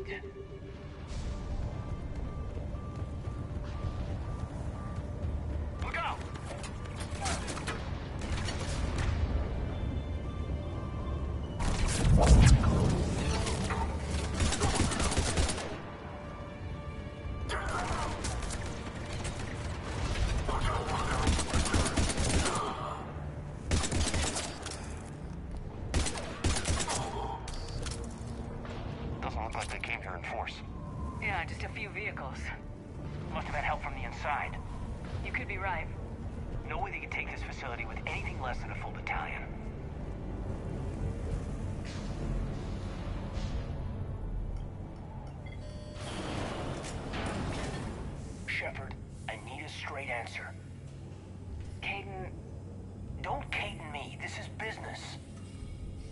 Look out! Doesn't look like they came here in force. Yeah, just a few vehicles. Must have had help from the inside. You could be right. No way they could take this facility with anything less than a full battalion. Shepard, I need a straight answer. Kaidan... Don't Kaidan me. This is business.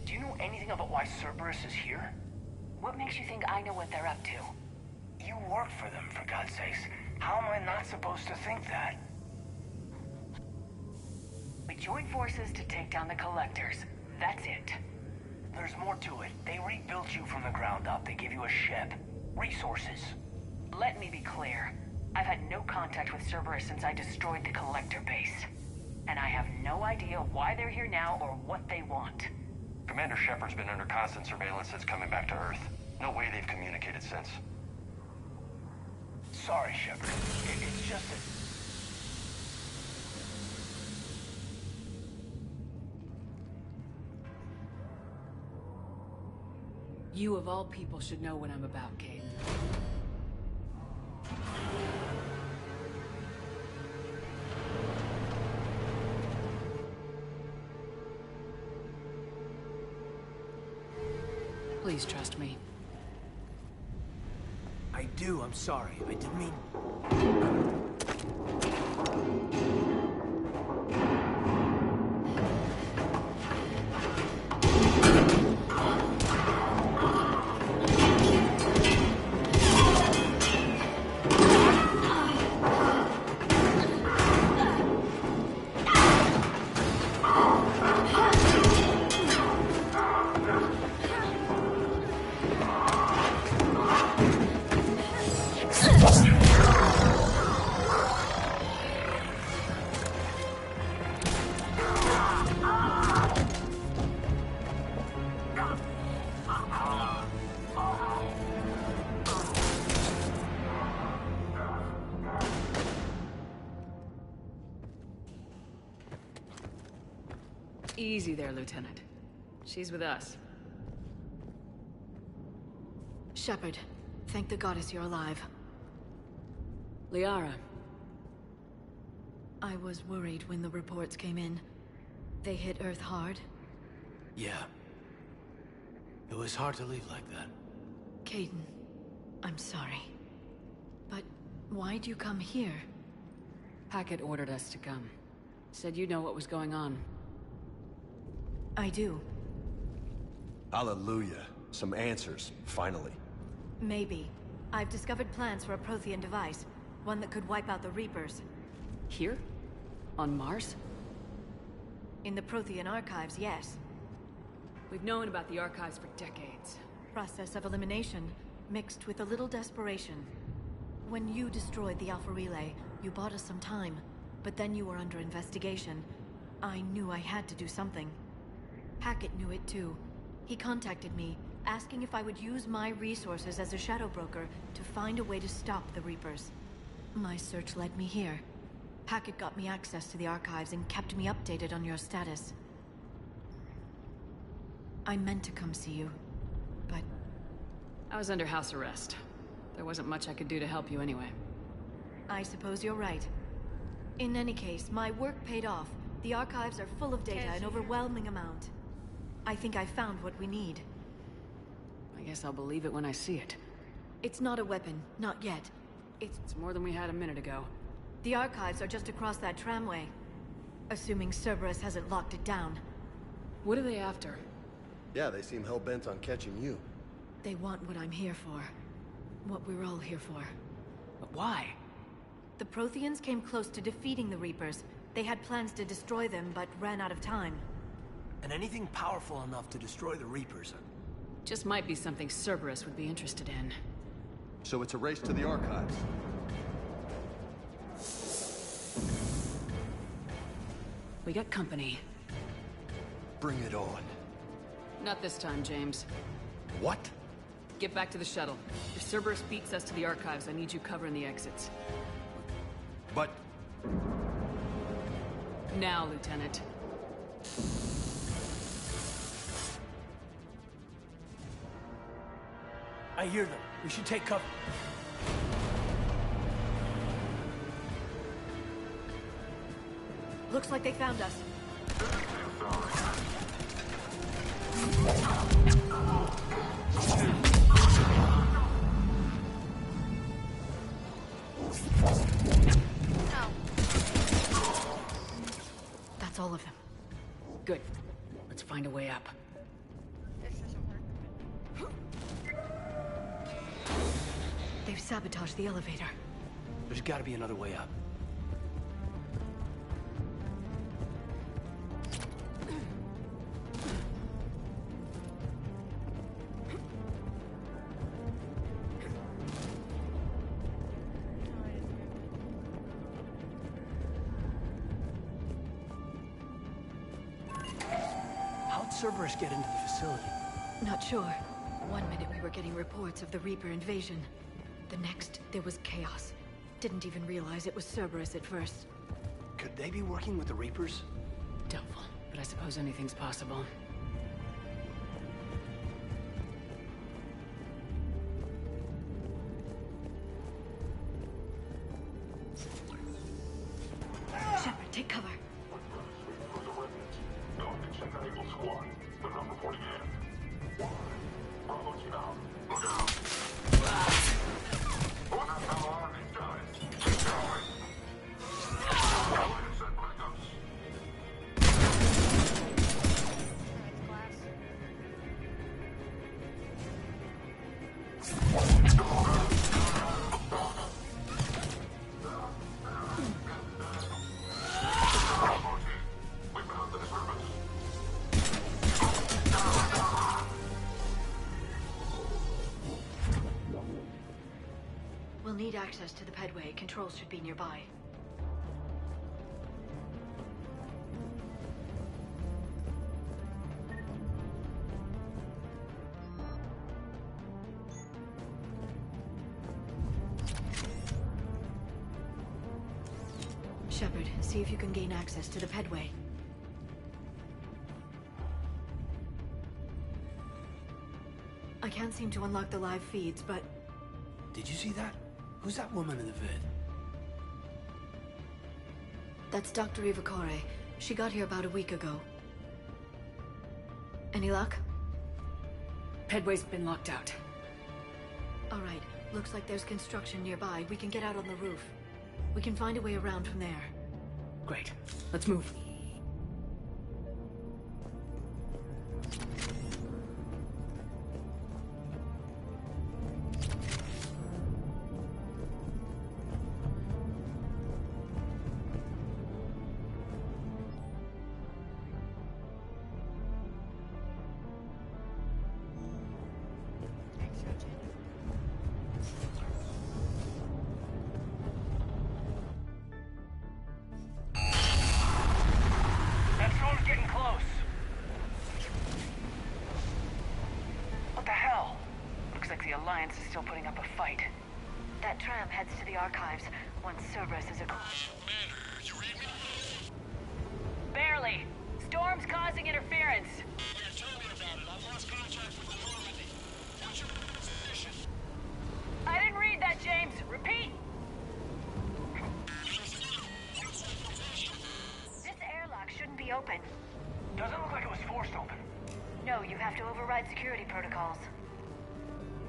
Do you know anything about why Cerberus is here? What makes you think I know what they're up to? You work for them, for God's sakes. How am I not supposed to think that? We joined forces to take down the Collectors. That's it. There's more to it. They rebuilt you from the ground up. They gave you a ship. Resources. Let me be clear. I've had no contact with Cerberus since I destroyed the Collector base. And I have no idea why they're here now or what they want. Commander Shepard's been under constant surveillance since coming back to Earth. No way they've communicated since. Sorry, Shepard. It's just that... You of all people should know what I'm about, Kaidan. Please trust me. I do, I'm sorry. I didn't mean... Easy there, Lieutenant. She's with us. Shepard, thank the goddess you're alive. Liara. I was worried when the reports came in. They hit Earth hard. Yeah. It was hard to leave like that. Kaidan, I'm sorry. But why'd you come here? Hackett ordered us to come. Said you know what was going on. I do. Hallelujah. Some answers, finally. Maybe. I've discovered plans for a Prothean device. One that could wipe out the Reapers. Here? On Mars? In the Prothean archives, yes. We've known about the archives for decades. Process of elimination, mixed with a little desperation. When you destroyed the Alpha Relay, you bought us some time. But then you were under investigation. I knew I had to do something. Hackett knew it too. He contacted me, asking if I would use my resources as a shadow broker to find a way to stop the Reapers. My search led me here. Hackett got me access to the archives and kept me updated on your status. I meant to come see you, but... I was under house arrest. There wasn't much I could do to help you anyway. I suppose you're right. In any case, my work paid off. The archives are full of data, an overwhelming amount. I think I found what we need. I guess I'll believe it when I see it. It's not a weapon, not yet. It's more than we had a minute ago. The archives are just across that tramway. Assuming Cerberus hasn't locked it down. What are they after? Yeah, they seem hell-bent on catching you. They want what I'm here for. What we're all here for. But why? The Protheans came close to defeating the Reapers. They had plans to destroy them, but ran out of time. And anything powerful enough to destroy the Reapers. Just might be something Cerberus would be interested in. So it's a race to the archives. We got company. Bring it on. Not this time, James. What? Get back to the shuttle. If Cerberus beats us to the archives, I need you covering the exits. But... Now, Lieutenant. I hear them. We should take cover. Looks like they found us. That's all of them. Good. Let's find a way up. They've sabotaged the elevator. There's gotta be another way up. How'd Cerberus get into the facility? Not sure. One minute we were getting reports of the Reaper invasion. The next, there was chaos. Didn't even realize it was Cerberus at first. Could they be working with the Reapers? Doubtful, but I suppose anything's possible. Shepard, take cover. We'll need access to the pedway. Controls should be nearby. Shepard, see if you can gain access to the pedway. I can't seem to unlock the live feeds, but... Did you see that? Who's that woman in the vid? That's Dr. Ivakore. She got here about a week ago. Any luck? Pedway's been locked out. All right. Looks like there's construction nearby. We can get out on the roof. We can find a way around from there. Great. Let's move. That storm's getting close. What the hell? Looks like the Alliance is still putting up a fight. That tram heads to the archives once Cerberus is across. Barely. Storm's causing interference. I didn't read that, James. Repeat. This airlock shouldn't be open. Doesn't look like it was forced open. No, you have to override security protocols.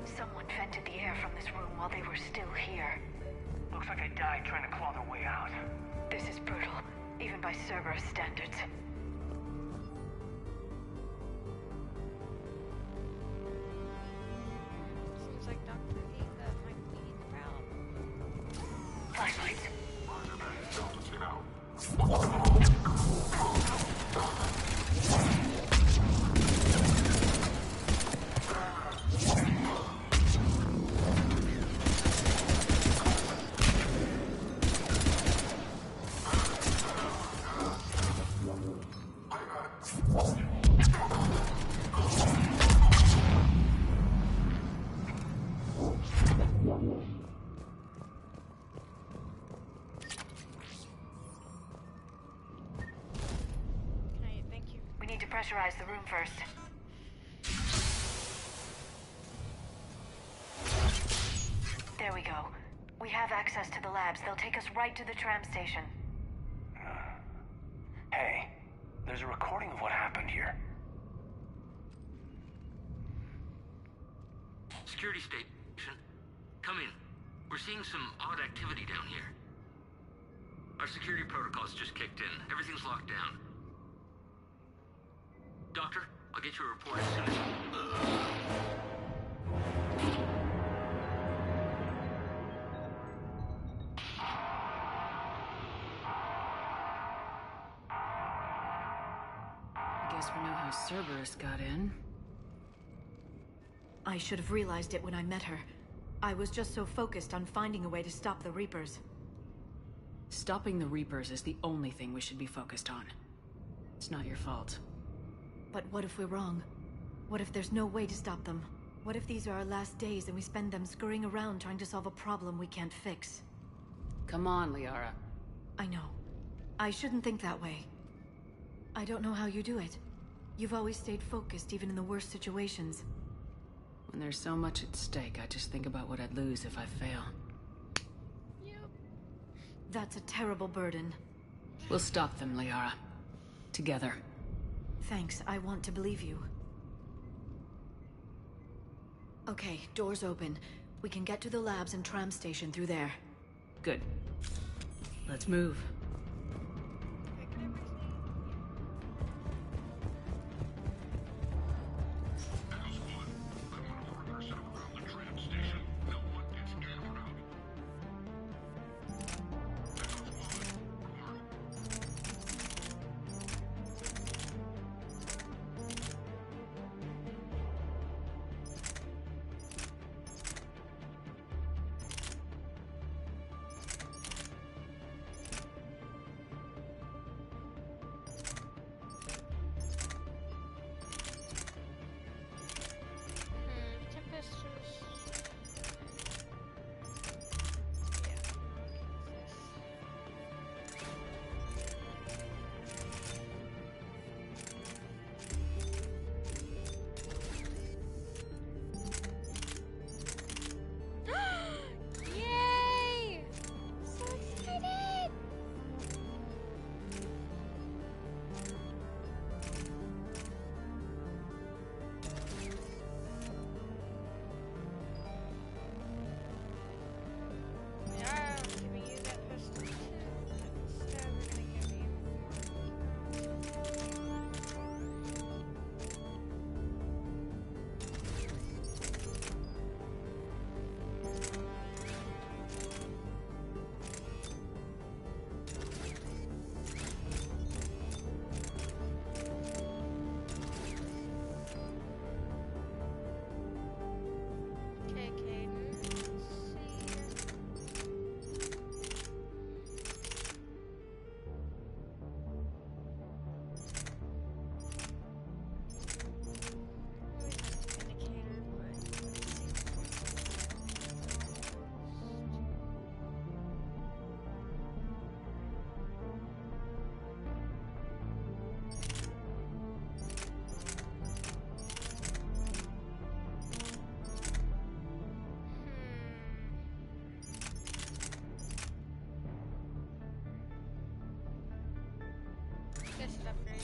Someone vented the air from this room while they were still here. Looks like they died trying to claw their way out. This is brutal, even by Cerberus standards. Seems like Dr. Eva might be the problem. Flashlights. depressurize the room first. There we go. We have access to the labs. They'll take us right to the tram station. Hey, there's a recording of what happened here. Security station. Come in. We're seeing some odd activity down here. Our security protocols just kicked in. Everything's locked down. Doctor, I'll get you a report as soon as... I guess we know how Cerberus got in. I should have realized it when I met her. I was just so focused on finding a way to stop the Reapers. Stopping the Reapers is the only thing we should be focused on. It's not your fault. But what if we're wrong? What if there's no way to stop them? What if these are our last days and we spend them scurrying around trying to solve a problem we can't fix? Come on, Liara. I know. I shouldn't think that way. I don't know how you do it. You've always stayed focused even in the worst situations. When there's so much at stake, I just think about what I'd lose if I fail. Yep. That's a terrible burden. We'll stop them, Liara. Together. Thanks, I want to believe you. Okay, doors open. We can get to the labs and tram station through there. Good. Let's move. Tempest just... Yeah. Yay! So excited! We are giving you that pistol too, but instead we're gonna give you... Okay, Caden, let's see. Indicator, but let's see. This is upgrade.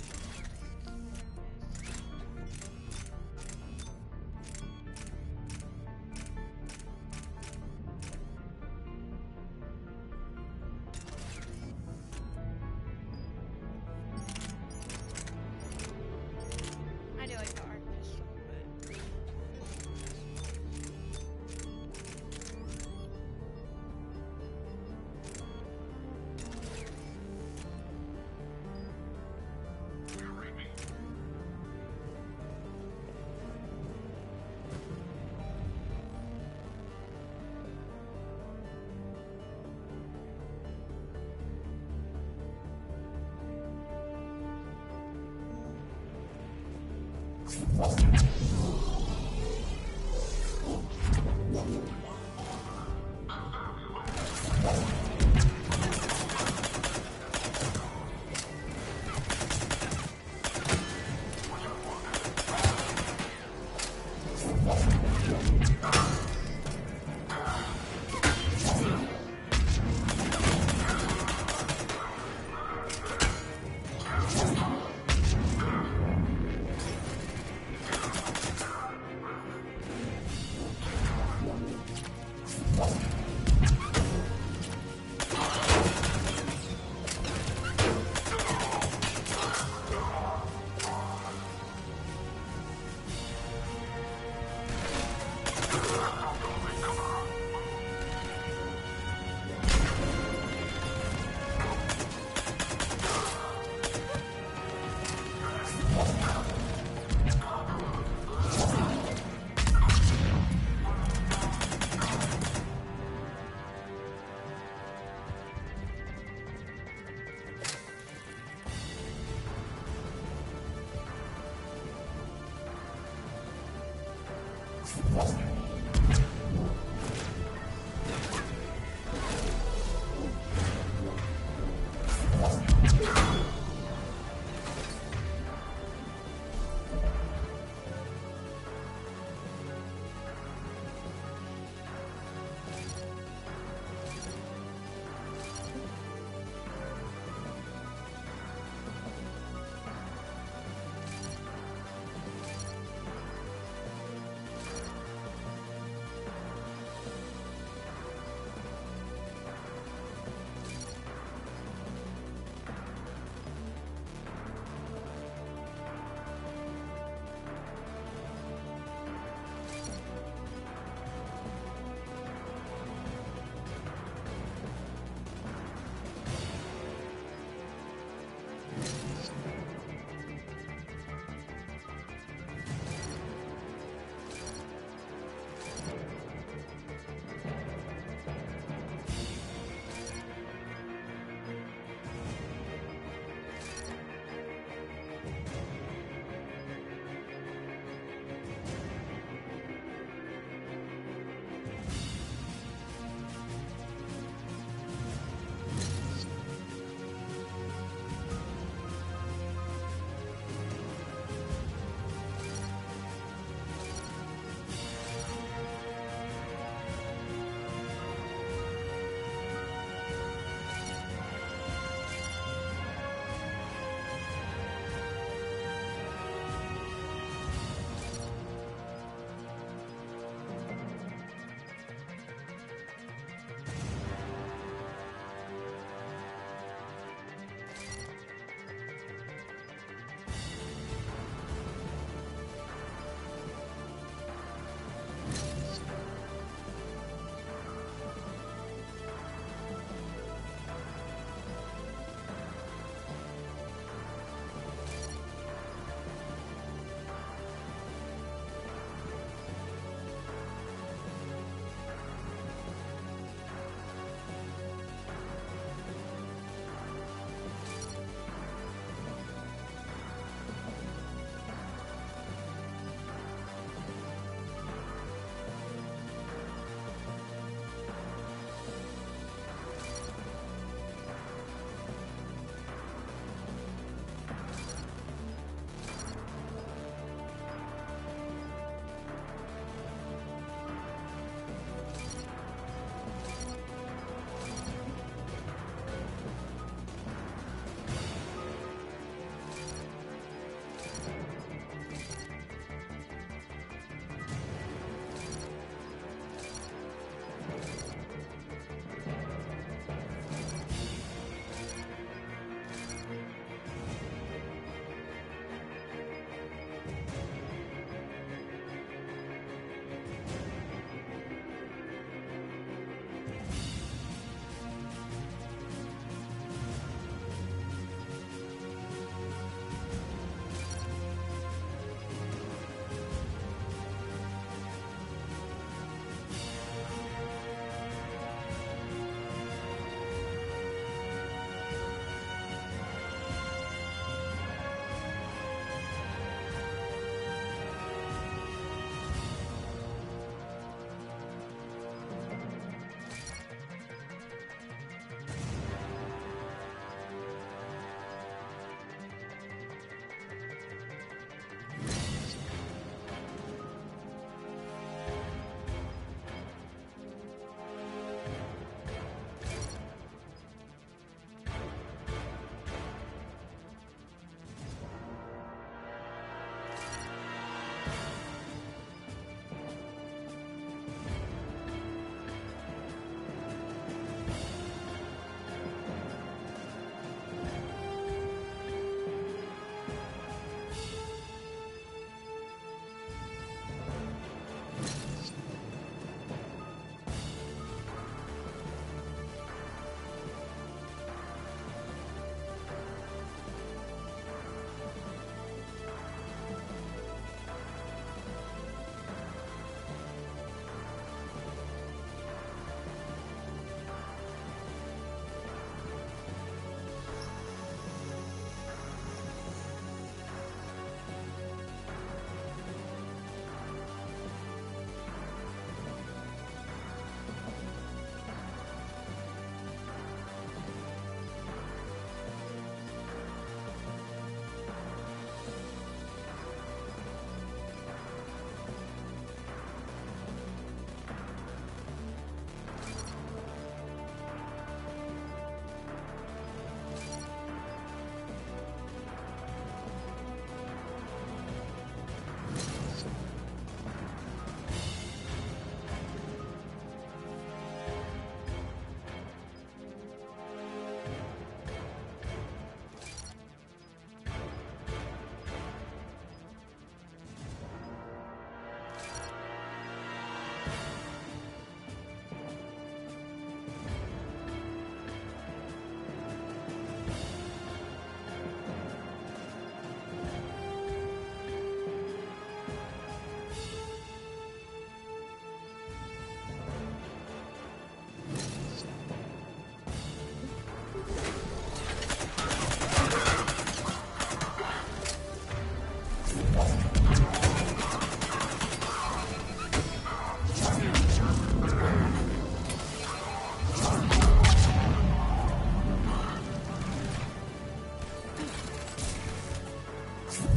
I do like the arc pistol, but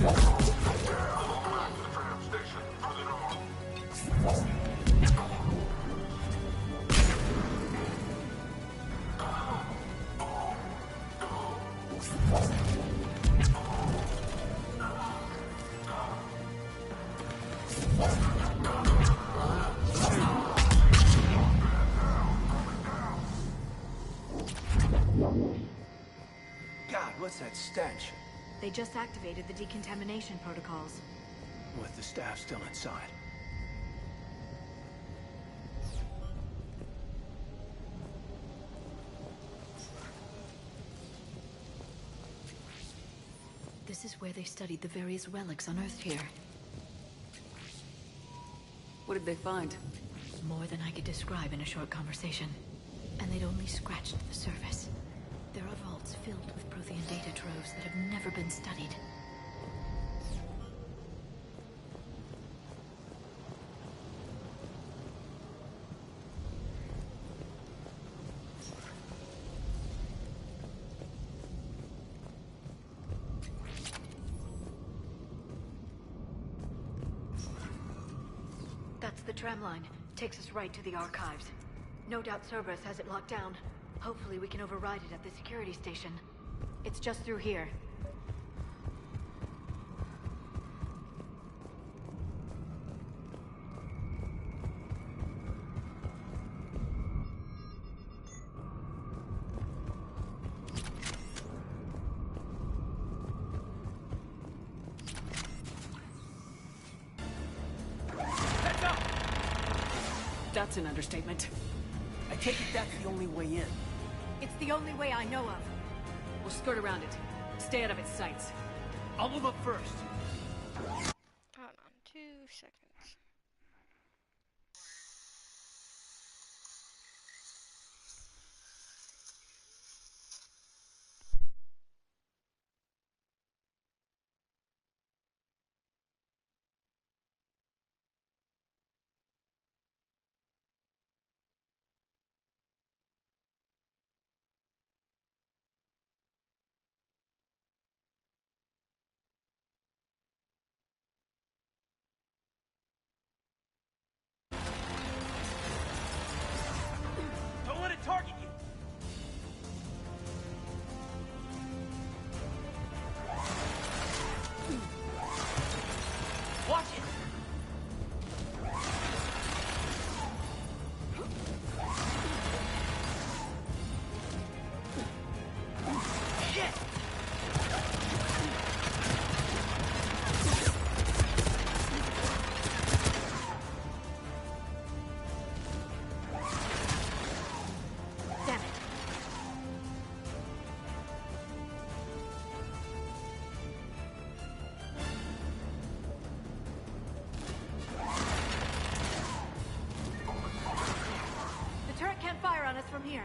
God, what's that stench? They just activated the decontamination protocols. With the staff still inside. This is where they studied the various relics unearthed here. What did they find? More than I could describe in a short conversation. And they'd only scratched the surface. There are vaults filled with Prothean data troves that have never been studied. That's the tram line. Takes us right to the archives. No doubt Cerberus has it locked down. Hopefully we can override it at the security station. It's just through here. That's an understatement. I take it that's the only way in. It's the only way I know of. We'll skirt around it. Stay out of its sights. I'll move up first. Hold on 2 seconds. Don't let it target you. Watch it. Shit. Damn it. The turret can't fire on us from here.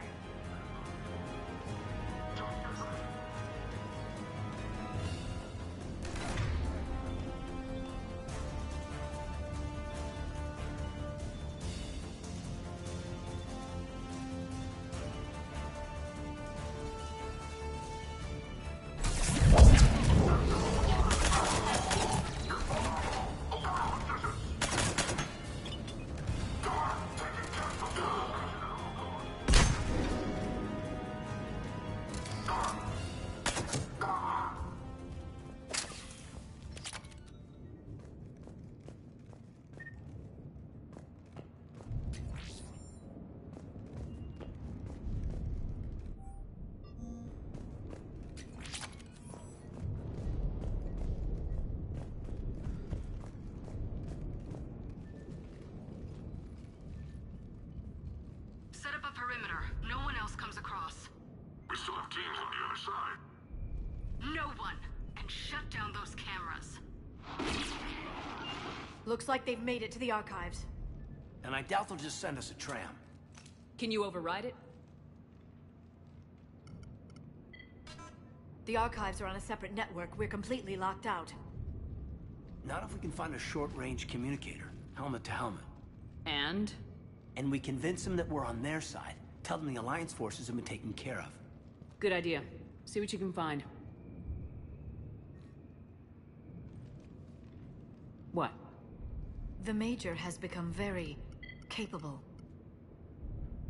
Set up a perimeter. No one else comes across. We still have teams on the other side. No one! And shut down those cameras. Looks like they've made it to the archives. And I doubt they'll just send us a tram. Can you override it? The archives are on a separate network. We're completely locked out. Not if we can find a short-range communicator, helmet to helmet. And? And we convince them that we're on their side. Tell them the Alliance forces have been taken care of. Good idea. See what you can find. What? The Major has become very capable.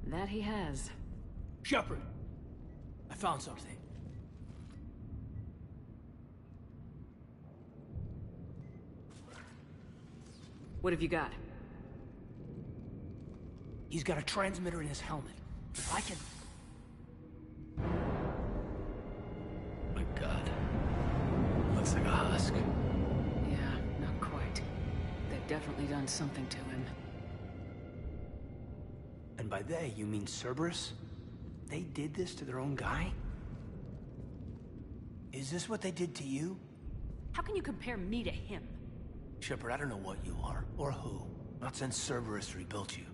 That he has. Shepard! I found something. What have you got? He's got a transmitter in his helmet. If I can... My God. Looks like a husk. Yeah, not quite. They've definitely done something to him. And by they, you mean Cerberus? They did this to their own guy? Is this what they did to you? How can you compare me to him? Shepard, I don't know what you are, or who. Not since Cerberus rebuilt you.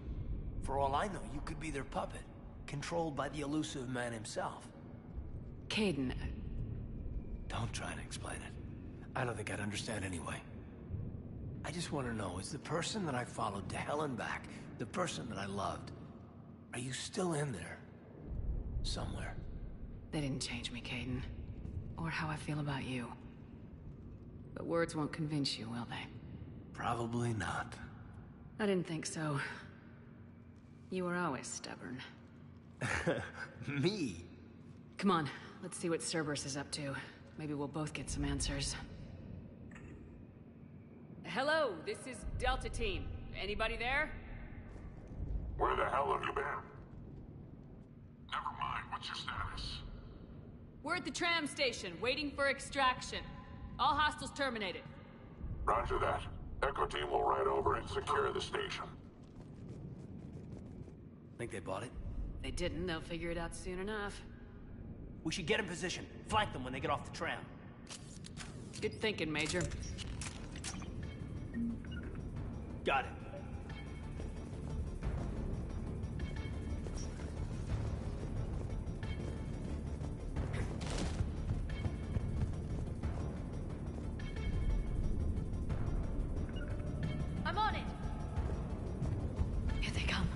For all I know, you could be their puppet, controlled by the elusive man himself. Kaidan... Don't try to explain it. I don't think I'd understand anyway. I just want to know, is the person that I followed to hell and back, the person that I loved, are you still in there? Somewhere. They didn't change me, Kaidan. Or how I feel about you. But words won't convince you, will they? Probably not. I didn't think so. You were always stubborn. Me? Come on, let's see what Cerberus is up to. Maybe we'll both get some answers. Hello, this is Delta Team. Anybody there? Where the hell have you been? Never mind, what's your status? We're at the tram station, waiting for extraction. All hostiles terminated. Roger that. Echo Team will ride over and secure the station. Think they bought it? They didn't, they'll figure it out soon enough. We should get in position. Flank them when they get off the tram. Good thinking, Major. Got it. I'm on it! Here they come.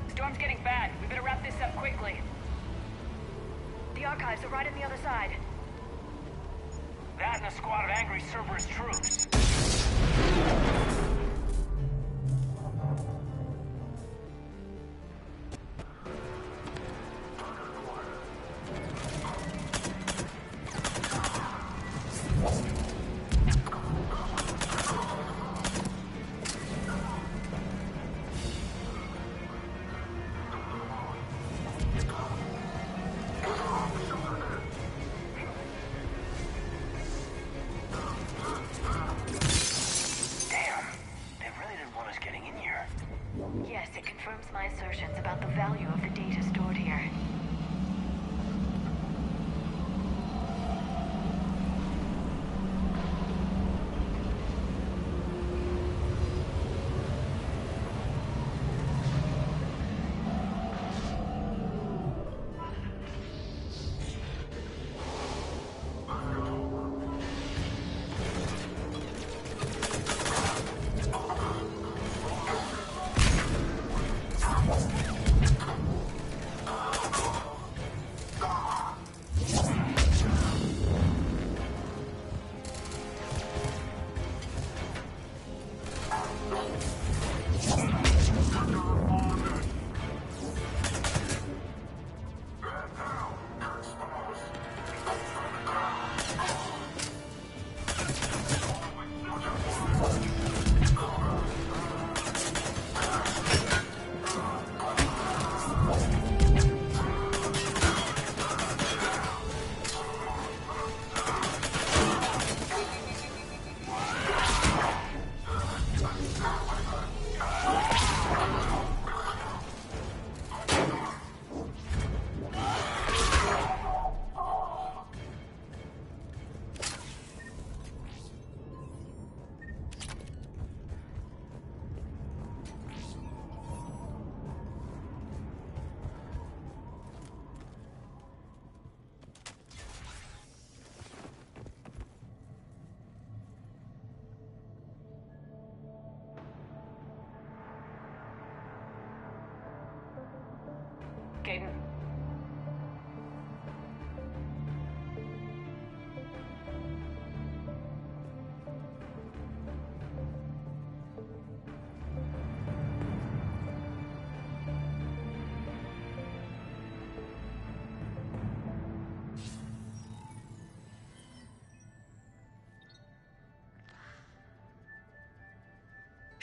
Storm's getting bad. We better wrap this up quickly. The archives are right on the other side. That and a squad of angry Cerberus troops.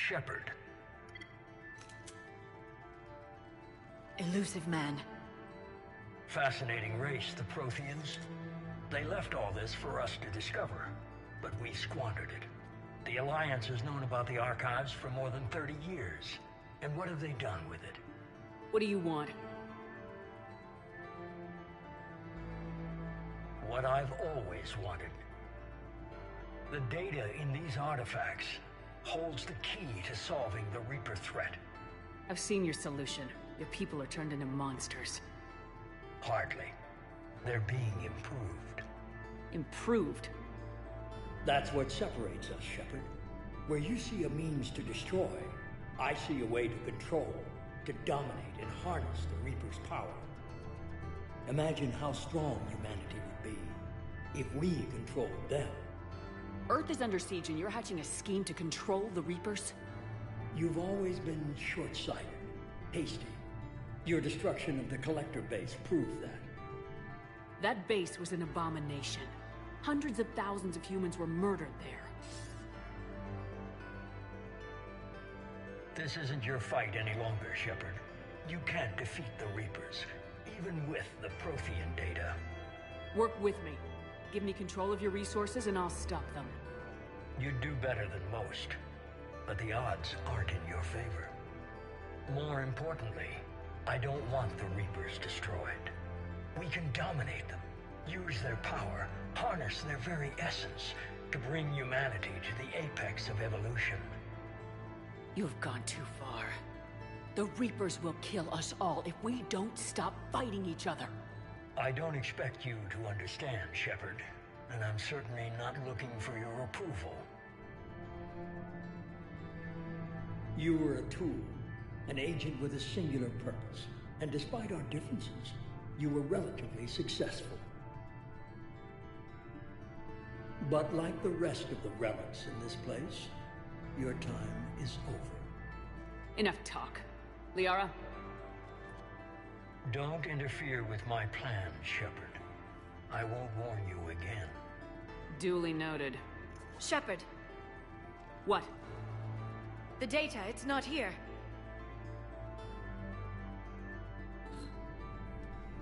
Shepard. Elusive man. Fascinating race, the Protheans. They left all this for us to discover, but we squandered it. The Alliance has known about the archives for more than 30 years. And what have they done with it? What do you want? What I've always wanted. The data in these artifacts holds the key to solving the Reaper threat. I've seen your solution. Your people are turned into monsters. Hardly. They're being improved. Improved? That's what separates us, Shepard. Where you see a means to destroy, I see a way to control, to dominate and harness the Reaper's power. Imagine how strong humanity would be if we controlled them. Earth is under siege and you're hatching a scheme to control the Reapers? You've always been short-sighted, hasty. Your destruction of the Collector base proved that. That base was an abomination. Hundreds of thousands of humans were murdered there. This isn't your fight any longer, Shepard. You can't defeat the Reapers, even with the Prothean data. Work with me. Give me control of your resources and I'll stop them. You'd do better than most, but the odds aren't in your favor. More importantly, I don't want the Reapers destroyed. We can dominate them, use their power, harness their very essence to bring humanity to the apex of evolution. You've gone too far. The Reapers will kill us all if we don't stop fighting each other. I don't expect you to understand, Shepard, and I'm certainly not looking for your approval. You were a tool, an agent with a singular purpose, and despite our differences, you were relatively successful. But like the rest of the relics in this place, your time is over. Enough talk. Liara? Don't interfere with my plans, Shepard. I won't warn you again. Duly noted. Shepard. What? The data, it's not here.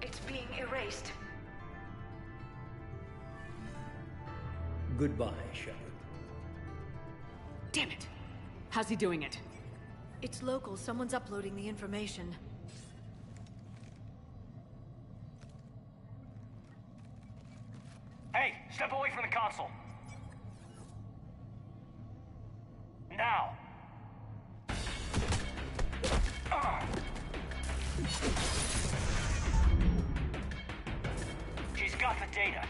It's being erased. Goodbye, Shepard. Damn it! How's he doing it? It's local. Someone's uploading the information. Hey, step away from the console. Now. She's got the data.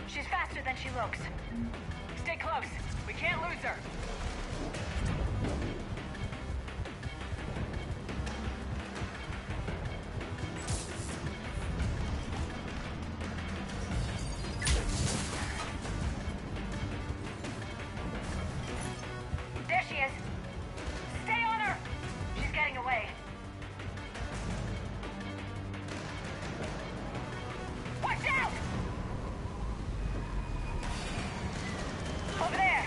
She's faster than she looks. Stay close. We can't lose her. There she is. Stay on her. She's getting away. Watch out! Over there!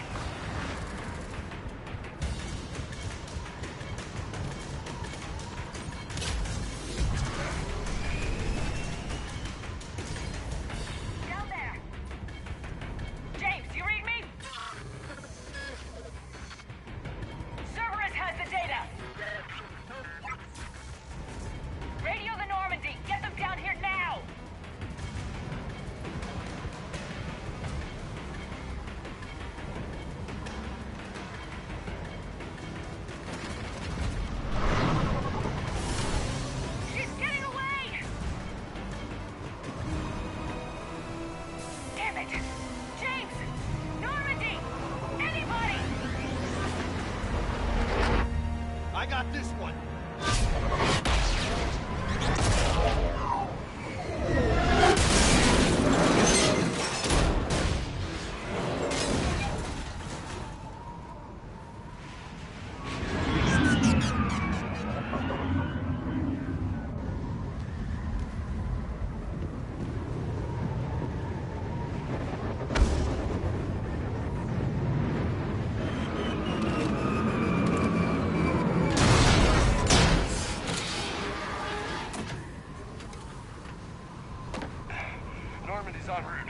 Normandy's en route.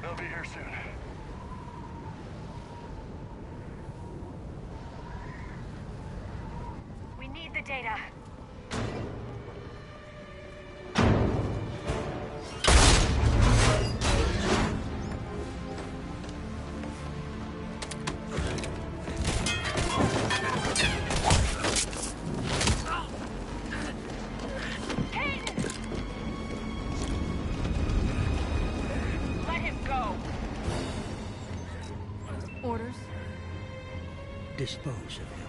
They'll be here soon. We need the data. Orders? Dispose of him.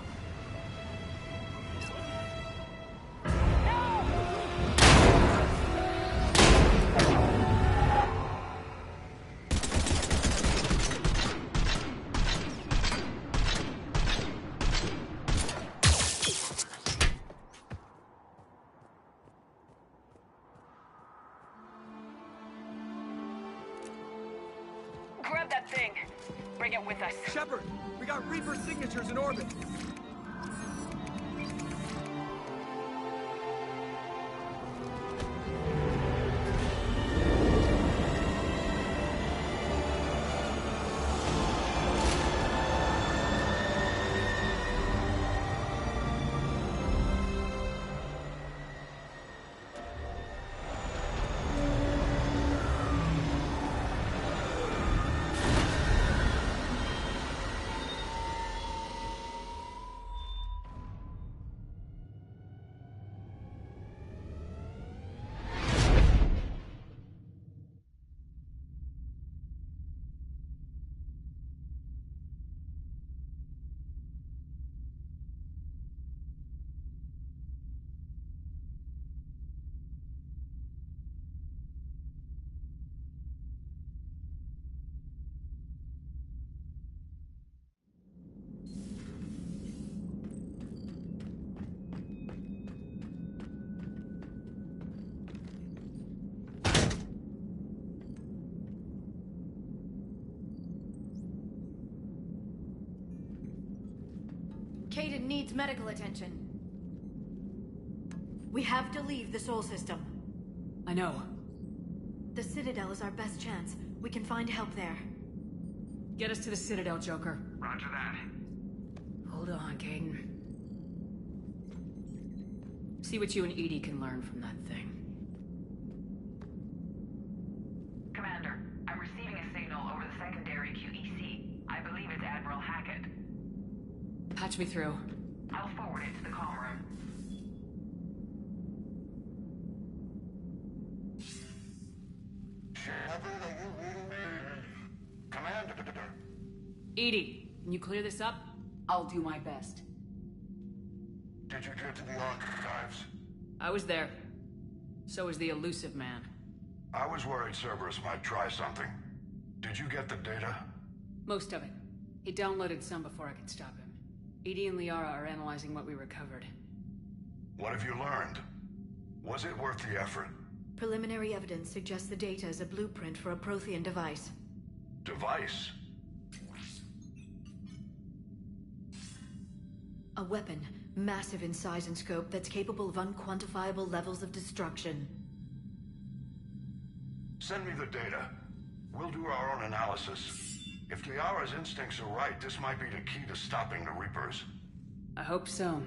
Grab that thing. Bring it with us. Shepard, we got Reaper signatures in orbit. Kaidan needs medical attention. We have to leave the Sol system. I know. The Citadel is our best chance. We can find help there. Get us to the Citadel, Joker. Roger that. Hold on, Kaidan. See what you and EDI can learn from that thing. Commander, I'm receiving a signal over the secondary QEC. I believe it's Admiral Hackett. Patch me through. I'll forward it to the comm room. Commander. EDI, can you clear this up? I'll do my best. Did you get to the archives? I was there. So was the elusive man. I was worried Cerberus might try something. Did you get the data? Most of it. He downloaded some before I could stop him. EDI and Liara are analyzing what we recovered. What have you learned? Was it worth the effort? Preliminary evidence suggests the data is a blueprint for a Prothean device. Device? A weapon, massive in size and scope, that's capable of unquantifiable levels of destruction. Send me the data. We'll do our own analysis. If Liara's instincts are right, this might be the key to stopping the Reapers. I hope so.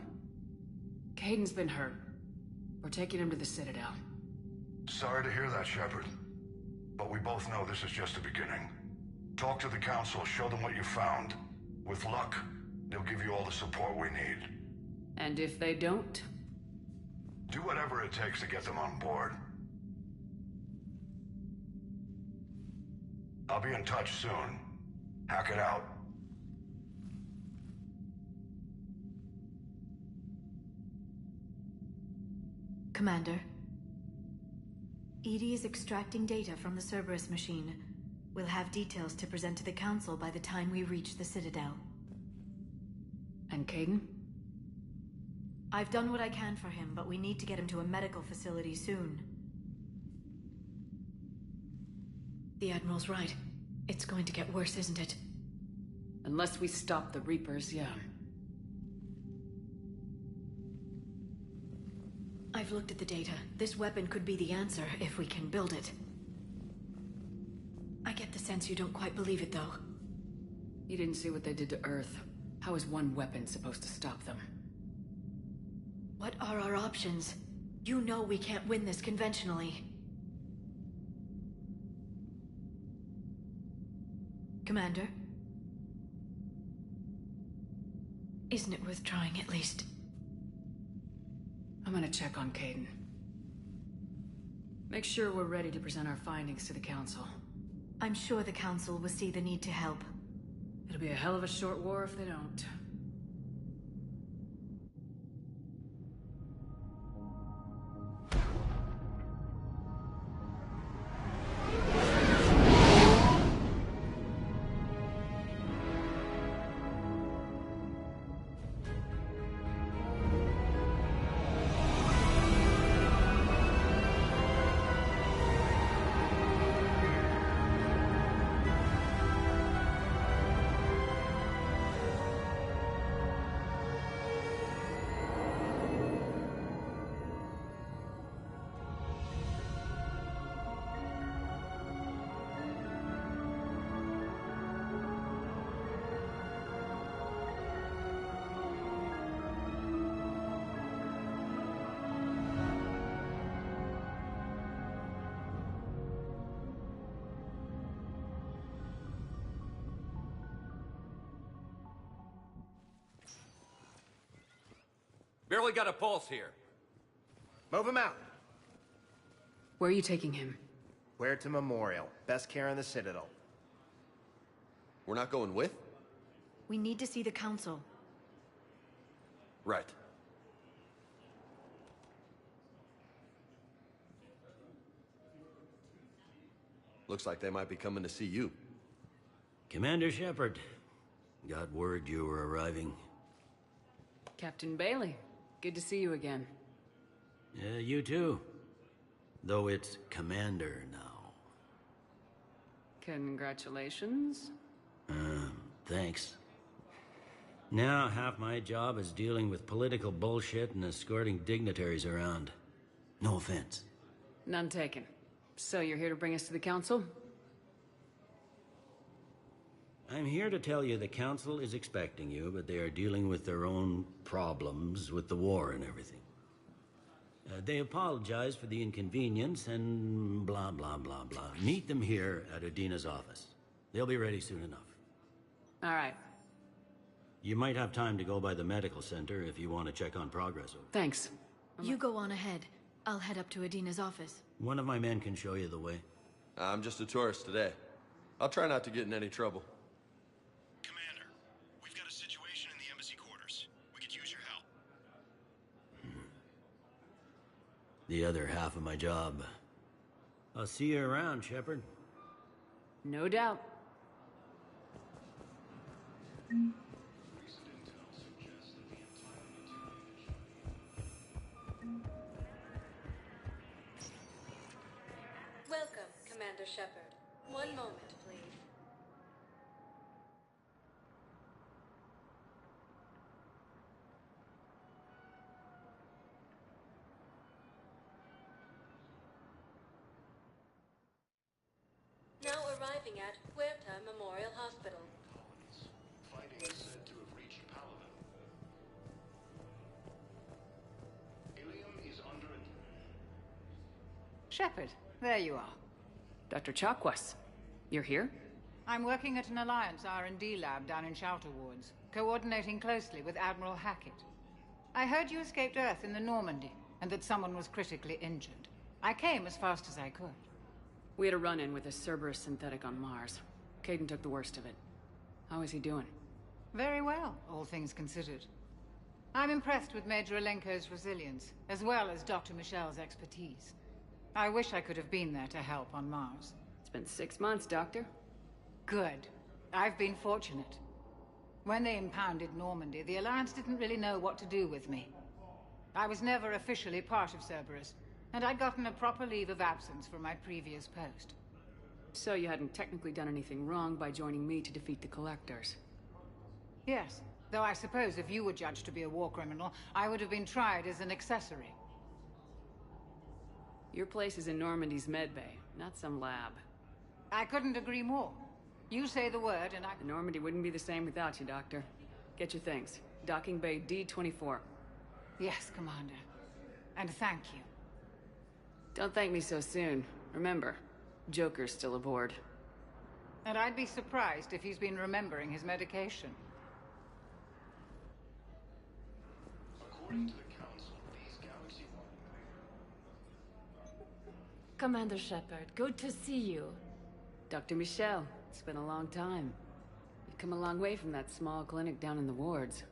Kaidan's been hurt. We're taking him to the Citadel. Sorry to hear that, Shepard. But we both know this is just the beginning. Talk to the Council, show them what you found. With luck, they'll give you all the support we need. And if they don't? Do whatever it takes to get them on board. I'll be in touch soon. Hackett out. Commander. EDI is extracting data from the Cerberus machine. We'll have details to present to the Council by the time we reach the Citadel. And Kaidan? I've done what I can for him, but we need to get him to a medical facility soon. The Admiral's right. It's going to get worse, isn't it? Unless we stop the Reapers, yeah. I've looked at the data. This weapon could be the answer if we can build it. I get the sense you don't quite believe it, though. You didn't see what they did to Earth. How is one weapon supposed to stop them? What are our options? You know we can't win this conventionally. Commander? Isn't it worth trying at least? I'm gonna check on Kaidan. Make sure we're ready to present our findings to the Council. I'm sure the Council will see the need to help. It'll be a hell of a short war if they don't. Barely got a pulse here. Move him out. Where are you taking him? Huerta Memorial. Best care in the Citadel. We're not going with? We need to see the Council. Right. Looks like they might be coming to see you. Commander Shepard. Got word you were arriving. Captain Bailey, good to see you again. Yeah, you too. Though it's Commander now. Congratulations. Thanks. Now half my job is dealing with political bullshit and escorting dignitaries around. No offense. None taken. So you're here to bring us to the Council? I'm here to tell you the Council is expecting you, but they are dealing with their own problems with the war and everything. They apologize for the inconvenience and blah, blah, blah, blah. Meet them here at Udina's office. They'll be ready soon enough. All right. You might have time to go by the medical center if you want to check on progress. Thanks. You go on ahead. I'll head up to Udina's office. One of my men can show you the way. I'm just a tourist today. I'll try not to get in any trouble. Commander, we've got a situation in the embassy quarters. We could use your help. The other half of my job. I'll see you around, Shepard. No doubt. Welcome, Commander Shepard. One moment, please. Now arriving at Huerta Memorial Hospital. Findings said to have reached Paladin. Helium is under it. Shepard, there you are. Dr. Chakwas, you're here? I'm working at an Alliance R&D lab down in Shelter Wards, coordinating closely with Admiral Hackett. I heard you escaped Earth in the Normandy, and that someone was critically injured. I came as fast as I could. We had a run-in with a Cerberus synthetic on Mars. Kaidan took the worst of it. How is he doing? Very well, all things considered. I'm impressed with Major Alenko's resilience, as well as Dr. Michel's expertise. I wish I could have been there to help on Mars. It's been 6 months, Doctor. Good. I've been fortunate. When they impounded Normandy, the Alliance didn't really know what to do with me. I was never officially part of Cerberus, and I'd gotten a proper leave of absence from my previous post. So you hadn't technically done anything wrong by joining me to defeat the Collectors? Yes, though I suppose if you were judged to be a war criminal, I would have been tried as an accessory. Your place is in Normandy's medbay, not some lab. I couldn't agree more. You say the word and I... Normandy wouldn't be the same without you, Doctor. Get your things. Docking Bay D-24. Yes, Commander. And thank you. Don't thank me so soon. Remember, Joker's still aboard. And I'd be surprised if he's been remembering his medication. According to the Council, these Galaxy... Commander Shepard, good to see you. Dr. Michel, it's been a long time. You've come a long way from that small clinic down in the wards.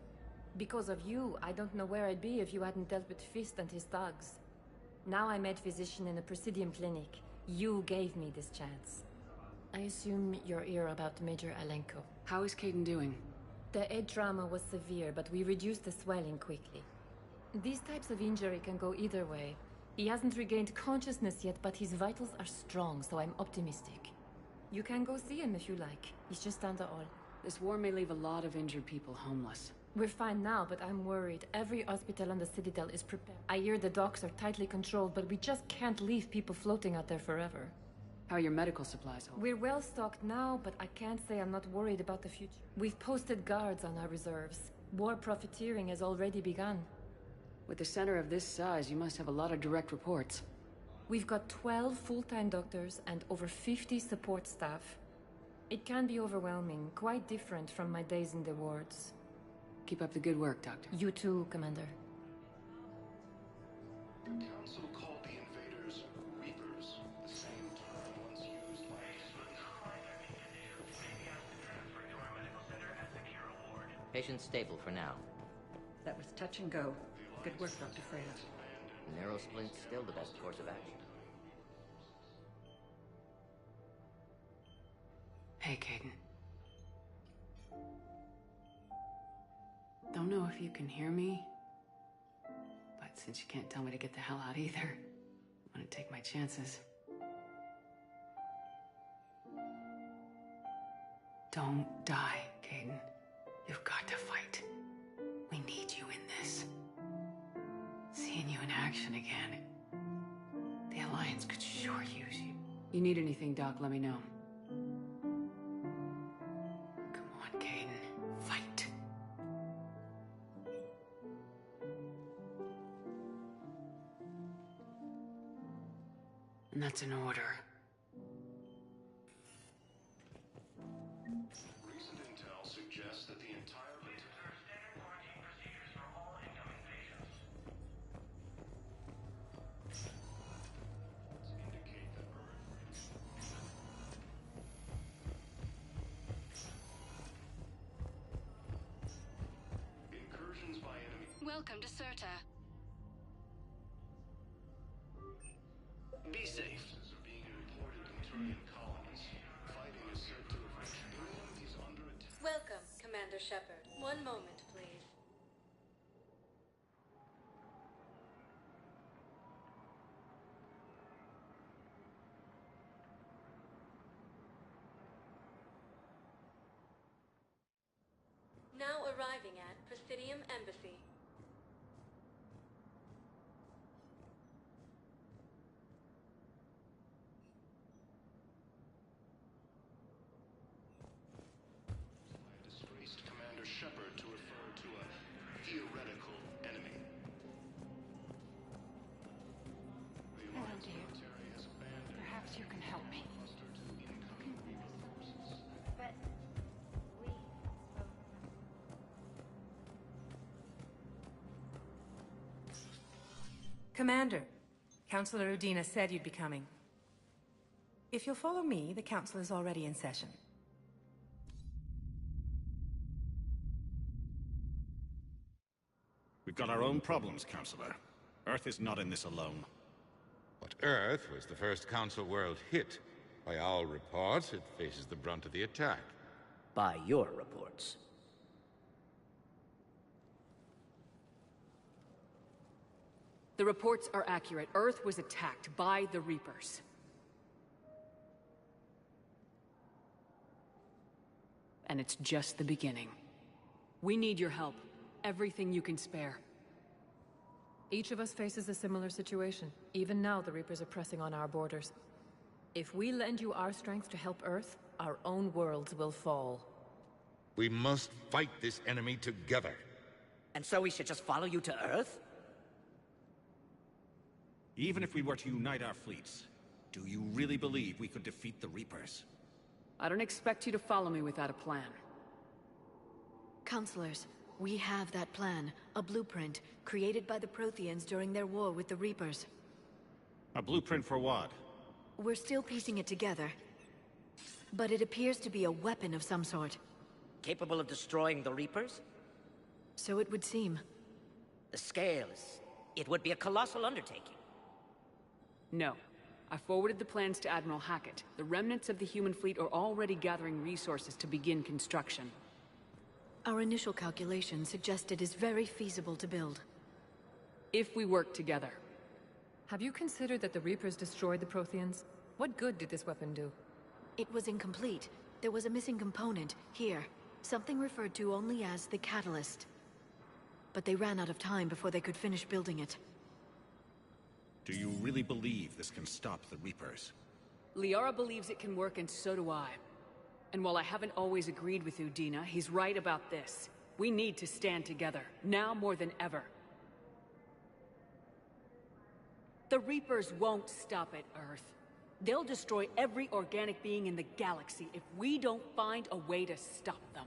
Because of you, I don't know where I'd be if you hadn't dealt with Fist and his thugs. Now I'm head physician in a Presidium clinic. You gave me this chance. I assume you're here about Major Alenko. How is Kaidan doing? The head trauma was severe, but we reduced the swelling quickly. These types of injury can go either way. He hasn't regained consciousness yet, but his vitals are strong, so I'm optimistic. You can go see him if you like. He's just down the hall. This war may leave a lot of injured people homeless. We're fine now, but I'm worried. Every hospital on the Citadel is prepared. I hear the docks are tightly controlled, but we just can't leave people floating out there forever. How are your medical supplies holding? We're well stocked now, but I can't say I'm not worried about the future. We've posted guards on our reserves. War profiteering has already begun. With a center of this size, you must have a lot of direct reports. We've got 12 full-time doctors and over 50 support staff. It can be overwhelming, quite different from my days in the wards. Keep up the good work, Doctor. You too, Commander. The Council called the invaders Reapers, the same term once used by... Patient stable for now. That was touch and go. Good work, Dr. Freya. Neurosplint's still the best course of action. Hey, Kaidan. Don't know if you can hear me, but since you can't tell me to get the hell out either, I'm gonna take my chances. Don't die, Kaidan. You've got to fight. We need you in this. Seeing you in action again, the Alliance could sure use you. You need anything, Doc, let me know. Come on, Kaidan. Fight. And that's an order. Recent intel suggests that the entire... Incursions by enemy... Welcome to Serta. Be safe. Are being reported in Turian colonies. Fighting is said to have reached England is under attack. Welcome, Commander Shepard. One moment, please. Now arriving at Presidium Embassy. Disgraced Commander Shepard to refer to a theoretical enemy. The Hello, Alliance dear. military has abandoned... Perhaps you can help me. But Commander, Councilor Udina said you'd be coming. If you'll follow me, the council is already in session. We've got our own problems, Counselor. Earth is not in this alone. But Earth was the first Council world hit. By all reports, it faces the brunt of the attack. By your reports. The reports are accurate. Earth was attacked by the Reapers. And it's just the beginning. We need your help. Everything you can spare. Each of us faces a similar situation. Even now, the Reapers are pressing on our borders. If we lend you our strength to help Earth, our own worlds will fall. We must fight this enemy together. And so we should just follow you to Earth? Even if we were to unite our fleets, do you really believe we could defeat the Reapers? I don't expect you to follow me without a plan. Counselors, we have that plan. A blueprint, created by the Protheans during their war with the Reapers. A blueprint for what? We're still piecing it together. But it appears to be a weapon of some sort. Capable of destroying the Reapers? So it would seem. The scale is... it would be a colossal undertaking. No. I forwarded the plans to Admiral Hackett. The remnants of the human fleet are already gathering resources to begin construction. Our initial calculations suggest it is very feasible to build. If we work together. Have you considered that the Reapers destroyed the Protheans? What good did this weapon do? It was incomplete. There was a missing component, here. Something referred to only as the Catalyst. But they ran out of time before they could finish building it. Do you really believe this can stop the Reapers? Liara believes it can work, and so do I. And while I haven't always agreed with Udina, he's right about this. We need to stand together, now more than ever. The Reapers won't stop at Earth. They'll destroy every organic being in the galaxy if we don't find a way to stop them.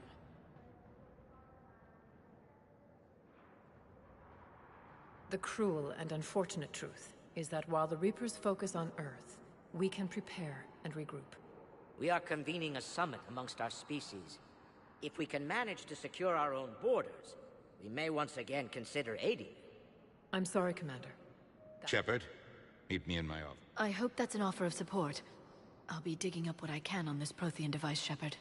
The cruel and unfortunate truth is that while the Reapers focus on Earth, we can prepare and regroup. We are convening a summit amongst our species. If we can manage to secure our own borders, we may once again consider aiding. I'm sorry, Commander. Shepard, meet me in my office. I hope that's an offer of support. I'll be digging up what I can on this Prothean device, Shepard.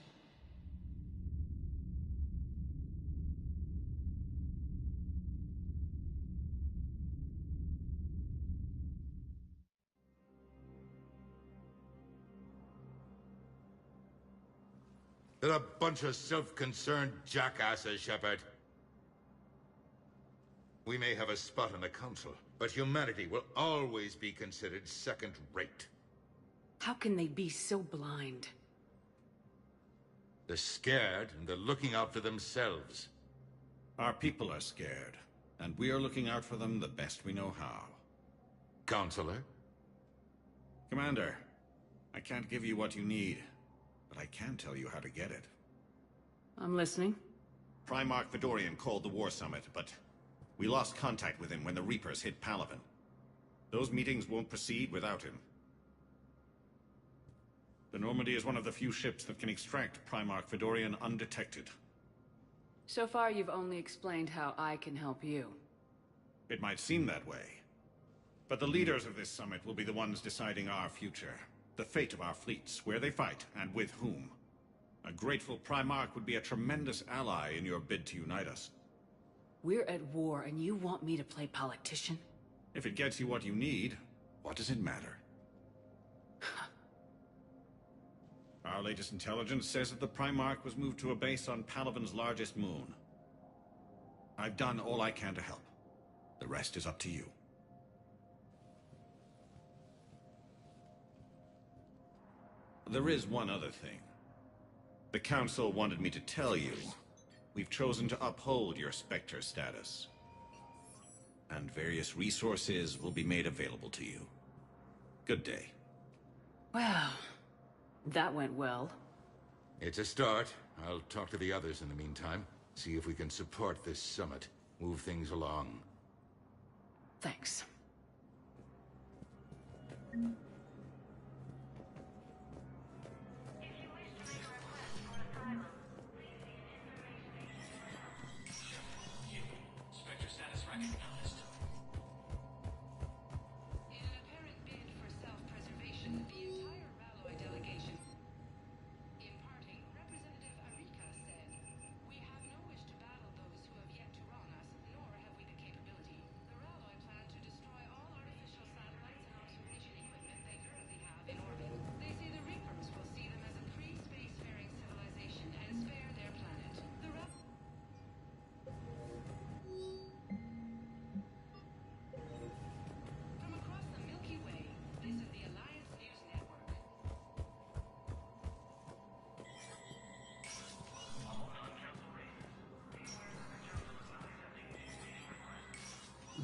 They're a bunch of self-concerned jackasses, Shepard. We may have a spot on the Council, but humanity will always be considered second-rate. How can they be so blind? They're scared, and they're looking out for themselves. Our people are scared, and we are looking out for them the best we know how. Counselor? Commander, I can't give you what you need, but I can tell you how to get it. I'm listening. Primarch Fedorian called the War Summit, but we lost contact with him when the Reapers hit Palaven. Those meetings won't proceed without him. The Normandy is one of the few ships that can extract Primarch Fedorian undetected. So far, you've only explained how I can help you. It might seem that way. But the leaders of this summit will be the ones deciding our future. The fate of our fleets, where they fight, and with whom. A grateful Primarch would be a tremendous ally in your bid to unite us. We're at war, and you want me to play politician? If it gets you what you need, what does it matter? Our latest intelligence says that the Primarch was moved to a base on Palaven's largest moon. I've done all I can to help. The rest is up to you. There is one other thing. The Council wanted me to tell you, we've chosen to uphold your Spectre status. And various resources will be made available to you. Good day. Well, that went well. It's a start. I'll talk to the others in the meantime. See if we can support this summit. Move things along. Thanks. Spectre status recognized. In an apparent bid for self-preservation, the entire Ralloy delegation, imparting, Representative Arika said, "We have no wish to battle those who have yet to wrong us, nor have we the capability. The Ralloy plan to destroy all artificial satellites and observation equipment they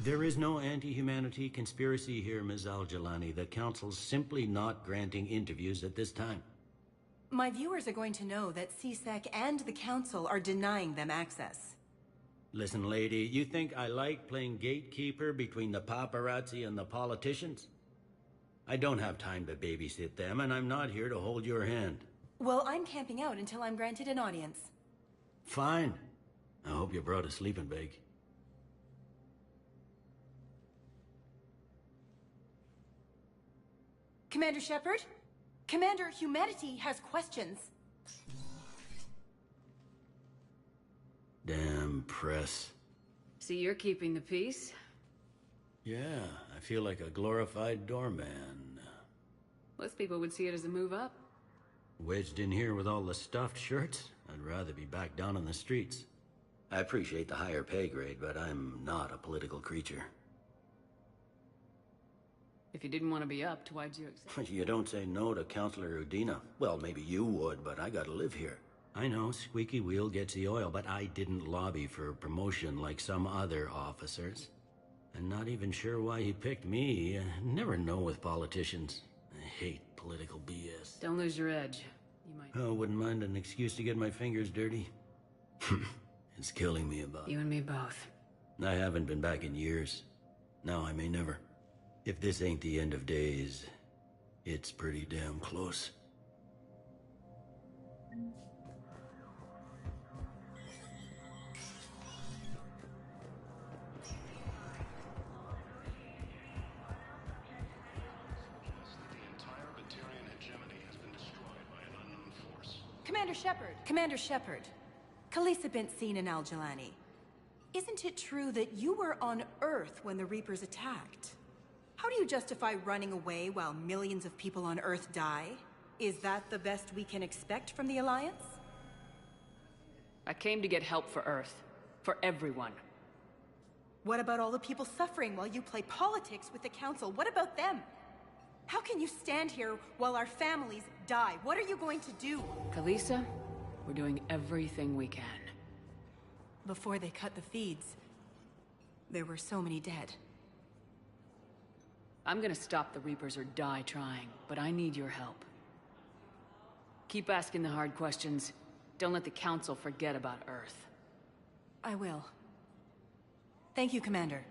There is no anti-humanity conspiracy here, Ms. Al-Jalani. The Council's simply not granting interviews at this time. My viewers are going to know that CSEC and the Council are denying them access. Listen, lady, you think I like playing gatekeeper between the paparazzi and the politicians? I don't have time to babysit them, and I'm not here to hold your hand. Well, I'm camping out until I'm granted an audience. Fine. I hope you brought a sleeping bag. Commander Shepard? Commander, humanity has questions. Damn press. See, you're keeping the peace? Yeah, I feel like a glorified doorman. Most people would see it as a move up. Wedged in here with all the stuffed shirts? I'd rather be back down on the streets. I appreciate the higher pay grade, but I'm not a political creature. If you didn't want to be upped, why'd you accept? You don't say no to Councilor Udina. Well, maybe you would, but I gotta live here. I know, squeaky wheel gets the oil, but I didn't lobby for promotion like some other officers. I'm not even sure why he picked me. I never know with politicians. I hate political BS. Don't lose your edge. You might... Oh, wouldn't mind an excuse to get my fingers dirty. It's killing me about it. You and me both. I haven't been back in years. Now I may never. If this ain't the end of days, it's pretty damn close. Commander Shepard! Commander Shepard! Khalisah bint Sinan Al-Jalani. Isn't it true that you were on Earth when the Reapers attacked? How do you justify running away while millions of people on Earth die? Is that the best we can expect from the Alliance? I came to get help for Earth. For everyone. What about all the people suffering while you play politics with the Council? What about them? How can you stand here while our families die? What are you going to do? Khalisah, we're doing everything we can. Before they cut the feeds, there were so many dead. I'm gonna stop the Reapers or die trying, but I need your help. Keep asking the hard questions. Don't let the Council forget about Earth. I will. Thank you, Commander.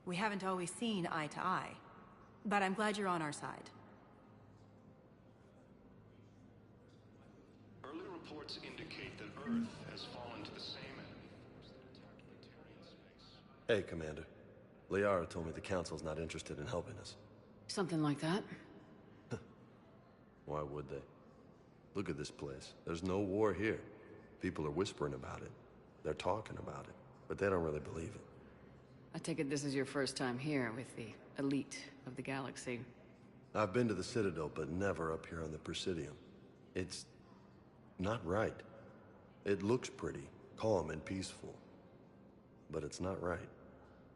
We haven't always seen eye to eye, but I'm glad you're on our side. Early reports indicate that Earth has fallen to the same enemy force that attacked Batarian space. Hey, Commander. Liara told me the Council's not interested in helping us. Something like that. Why would they? Look at this place. There's no war here. People are whispering about it. They're talking about it, but they don't really believe it. I take it this is your first time here with the elite of the galaxy. I've been to the Citadel, but never up here on the Presidium. It's not right. It looks pretty, calm and peaceful. But it's not right.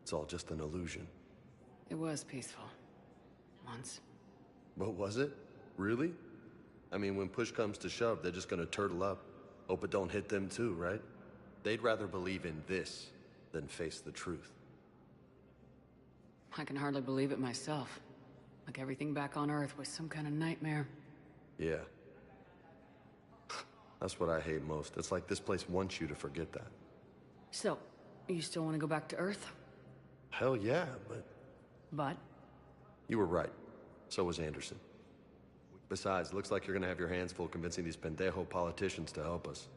It's all just an illusion. It was peaceful. Once. But was it? Really? I mean, when push comes to shove, they're just gonna turtle up. Hope it don't hit them too, right? They'd rather believe in this than face the truth. I can hardly believe it myself. Like everything back on Earth was some kind of nightmare. Yeah. That's what I hate most. It's like this place wants you to forget that. So, you still want to go back to Earth? Hell yeah, but... But? You were right. So was Anderson. Besides, looks like you're gonna have your hands full convincing these pendejo politicians to help us.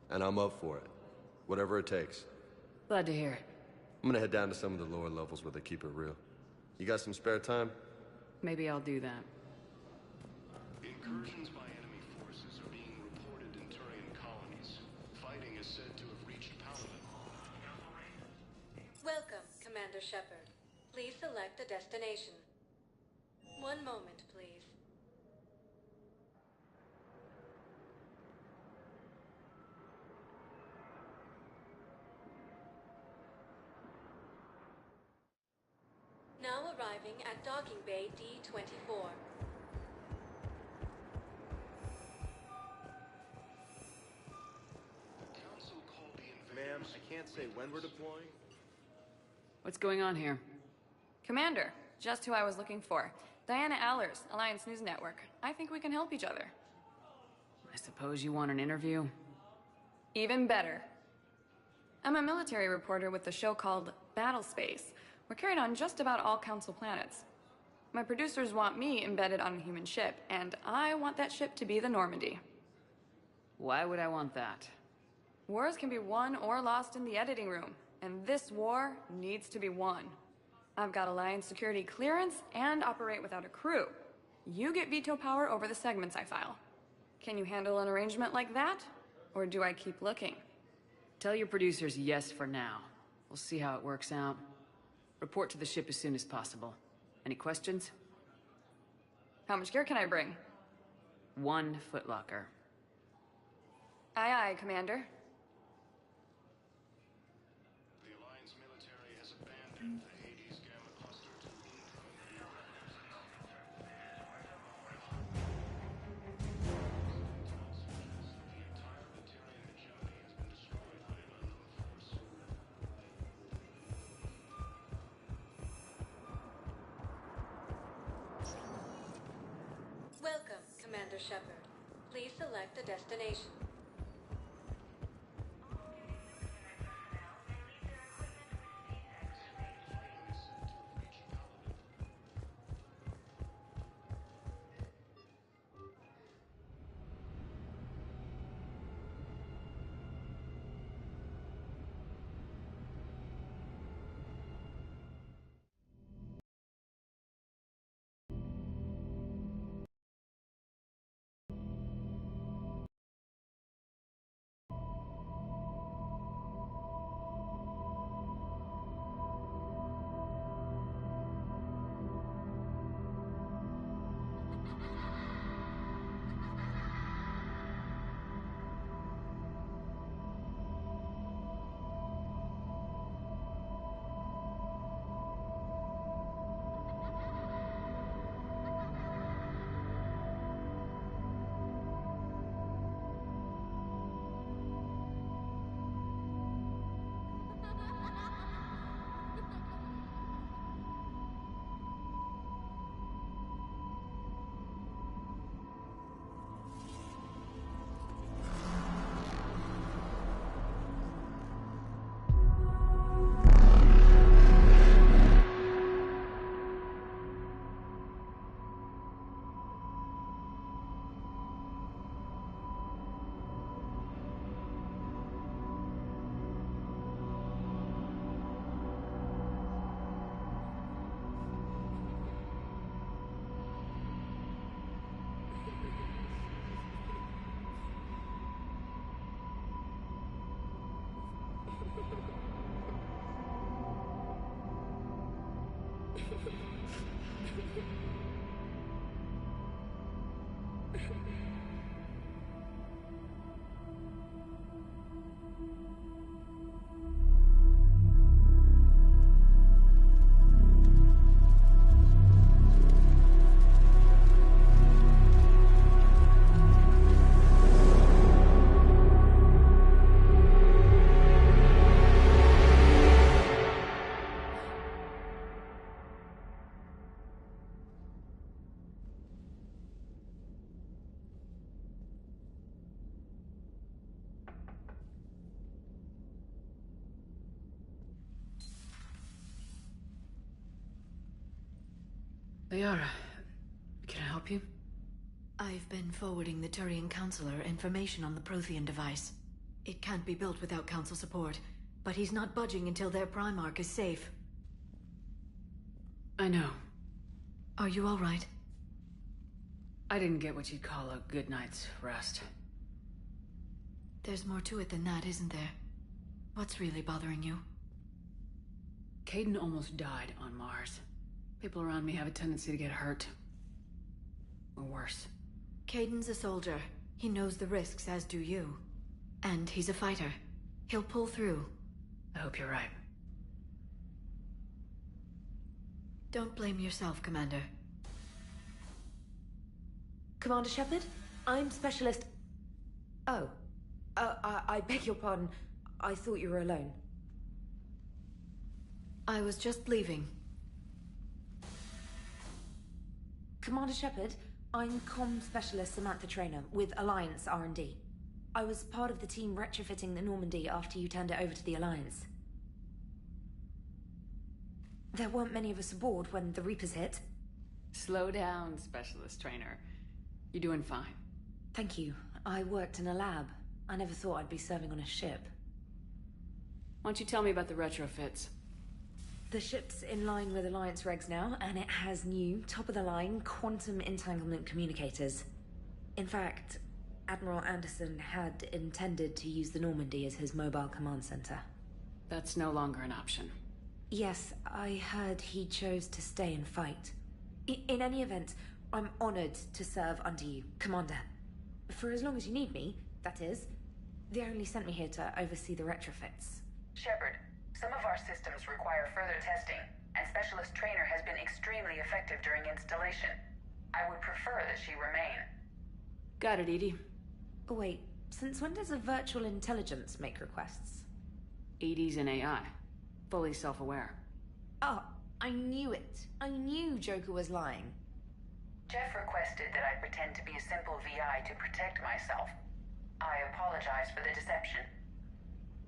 And I'm up for it. Whatever it takes. Glad to hear it. I'm gonna head down to some of the lower levels where they keep it real. You got some spare time? Maybe I'll do that. Incursions by enemy forces are being reported in Turian colonies. Fighting is said to have reached Paladin. Welcome, Commander Shepard. Please select a destination. One moment, please. Now arriving at Docking Bay D-24. Council called the invasion. Ma'am, I can't say when we're deploying. What's going on here? Commander, just who I was looking for. Diana Allers, Alliance News Network. I think we can help each other. I suppose you want an interview? Even better. I'm a military reporter with the show called Battle Space. We're carried on just about all Council planets. My producers want me embedded on a human ship, and I want that ship to be the Normandy. Why would I want that? Wars can be won or lost in the editing room, and this war needs to be won. I've got Alliance security clearance and operate without a crew. You get veto power over the segments I file. Can you handle an arrangement like that? Or do I keep looking? Tell your producers yes for now. We'll see how it works out. Report to the ship as soon as possible. Any questions? How much gear can I bring? 1 footlocker. Aye, aye, Commander. The Alliance military has abandoned the Hades Gamma Cluster to incoming The entire Batarian hegemony has been destroyed by an unknown force. Welcome, Commander Shepard. Please select a destination. Liara, can I help you? I've been forwarding the Turian Counselor information on the Prothean device. It can't be built without Council support, but he's not budging until their Primarch is safe. I know. Are you all right? I didn't get what you'd call a good night's rest. There's more to it than that, isn't there? What's really bothering you? Kaidan almost died on Mars. People around me have a tendency to get hurt. Or worse. Kaidan's a soldier. He knows the risks, as do you. And he's a fighter. He'll pull through. I hope you're right. Don't blame yourself, Commander. Commander Shepard? I'm Specialist... Oh. I beg your pardon. I thought you were alone. I was just leaving. Commander Shepard, I'm comm specialist Samantha Traynor with Alliance R&D. I was part of the team retrofitting the Normandy after you turned it over to the Alliance. There weren't many of us aboard when the Reapers hit. Slow down, Specialist Trainer. You're doing fine. Thank you. I worked in a lab. I never thought I'd be serving on a ship. Why don't you tell me about the retrofits? The ship's in line with Alliance regs now, and it has new, top-of-the-line quantum entanglement communicators. In fact, Admiral Anderson had intended to use the Normandy as his mobile command center. That's no longer an option. Yes, I heard he chose to stay and fight. In any event, I'm honored to serve under you, Commander. For as long as you need me, that is. They only sent me here to oversee the retrofits. Shepard, some of our systems require further testing, and Specialist Trainer has been extremely effective during installation. I would prefer that she remain. Got it, EDI. Oh, wait, since when does a virtual intelligence make requests? EDI's an AI. Fully self-aware. Oh, I knew it. I knew Joker was lying. Jeff requested that I pretend to be a simple VI to protect myself. I apologize for the deception.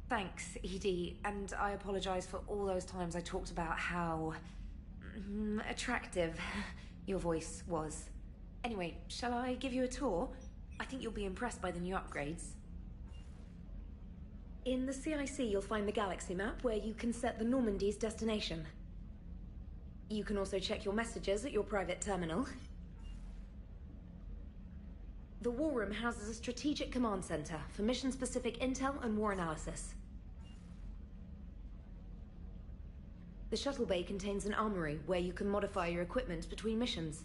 Thanks, EDI, and I apologize for all those times I talked about how attractive your voice was. Anyway, shall I give you a tour? I think you'll be impressed by the new upgrades. In the CIC, you'll find the galaxy map where you can set the Normandy's destination. You can also check your messages at your private terminal. The War Room houses a strategic command center for mission-specific intel and war analysis. The shuttle bay contains an armory where you can modify your equipment between missions.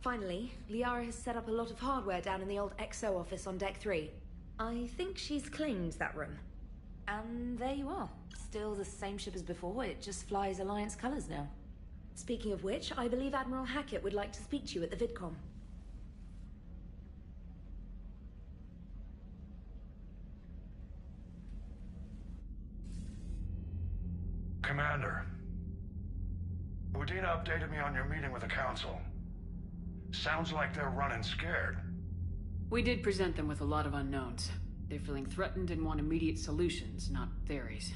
Finally, Liara has set up a lot of hardware down in the old XO office on Deck 3. I think she's claimed that room. And there you are. Still the same ship as before, it just flies Alliance colors now. Speaking of which, I believe Admiral Hackett would like to speak to you at the VidCom. Commander, Udina updated me on your meeting with the Council. Sounds like they're running scared. We did present them with a lot of unknowns. They're feeling threatened and want immediate solutions, not theories.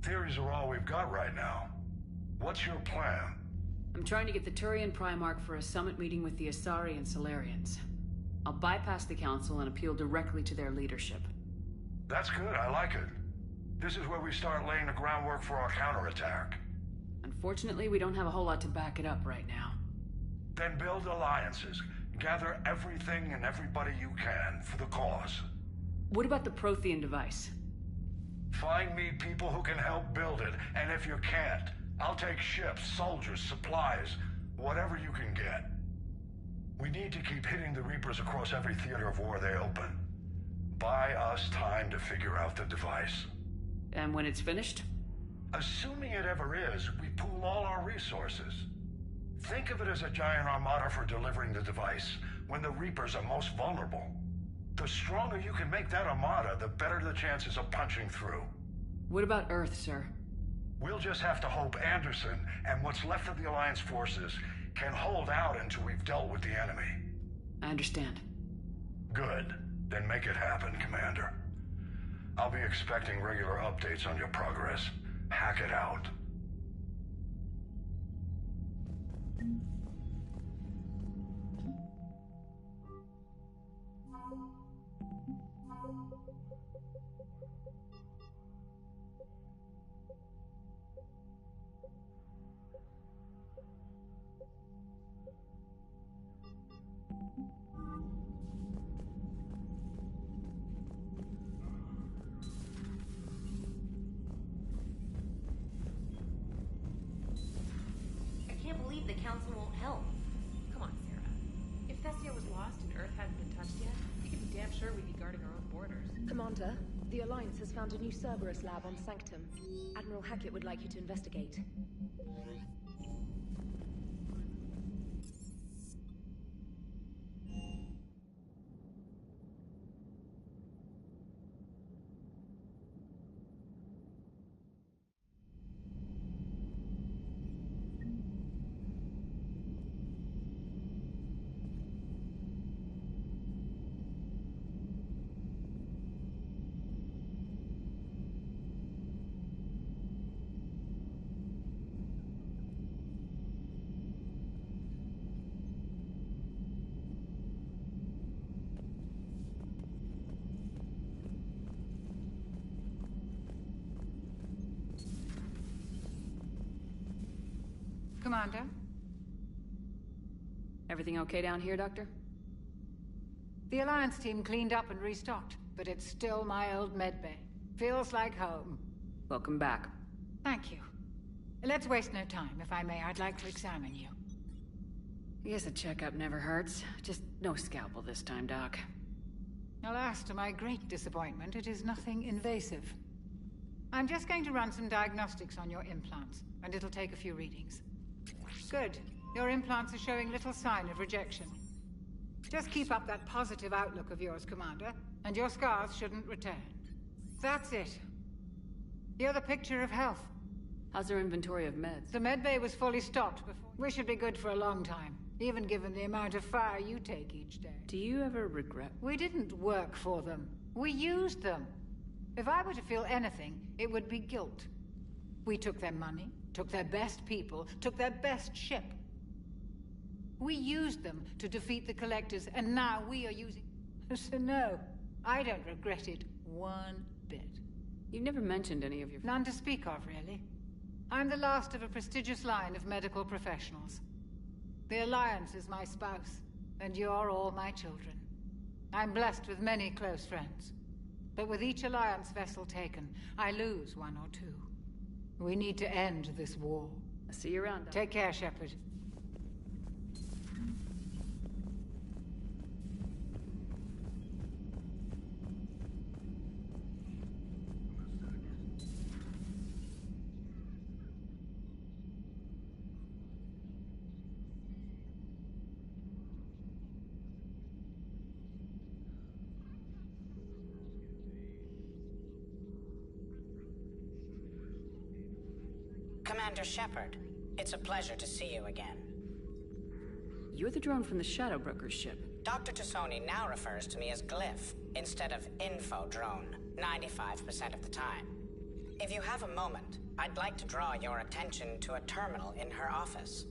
Theories are all we've got right now. What's your plan? I'm trying to get the Turian Primarch for a summit meeting with the Asari and Solarians. I'll bypass the Council and appeal directly to their leadership. That's good, I like it. This is where we start laying the groundwork for our counterattack. Unfortunately, we don't have a whole lot to back it up right now. Then build alliances. Gather everything and everybody you can for the cause. What about the Prothean device? Find me people who can help build it, and if you can't, I'll take ships, soldiers, supplies, whatever you can get. We need to keep hitting the Reapers across every theater of war they open. Buy us time to figure out the device. And when it's finished? Assuming it ever is, we pool all our resources. Think of it as a giant armada for delivering the device, when the Reapers are most vulnerable. The stronger you can make that armada, the better the chances of punching through. What about Earth, sir? We'll just have to hope Anderson and what's left of the Alliance forces can hold out until we've dealt with the enemy. I understand. Good. Then make it happen, Commander. I'll be expecting regular updates on your progress. Hack it out. The Council won't help. Come on, Sarah. If Thessia was lost and Earth hadn't been touched yet, you can be damn sure we'd be guarding our own borders. Commander, the Alliance has found a new Cerberus lab on Sanctum. Admiral Hackett would like you to investigate. Commander? Everything okay down here, Doctor? The Alliance team cleaned up and restocked, but it's still my old medbay. Feels like home. Welcome back. Thank you. Let's waste no time. If I may, I'd like to examine you. I guess a checkup never hurts. Just no scalpel this time, Doc. Alas, to my great disappointment, it is nothing invasive. I'm just going to run some diagnostics on your implants, and it'll take a few readings. Good. Your implants are showing little sign of rejection. Just keep up that positive outlook of yours, Commander, and your scars shouldn't return. That's it. You're the picture of health. How's our inventory of meds? The medbay was fully stocked before. We should be good for a long time, even given the amount of fire you take each day. Do you ever regret? We didn't work for them. We used them. If I were to feel anything, it would be guilt. We took their money, took their best people, took their best ship. We used them to defeat the Collectors, and now we are using... So no, I don't regret it one bit. You never mentioned any of your... None to speak of, really. I'm the last of a prestigious line of medical professionals. The Alliance is my spouse, and you're all my children. I'm blessed with many close friends. But with each Alliance vessel taken, I lose one or two. We need to end this war. I'll see you around, Doc. Take care, Shepard. Commander Shepard, it's a pleasure to see you again. You're the drone from the Shadow Broker's ship. Dr. Tassoni now refers to me as Glyph, instead of Info Drone, 95% of the time. If you have a moment, I'd like to draw your attention to a terminal in her office.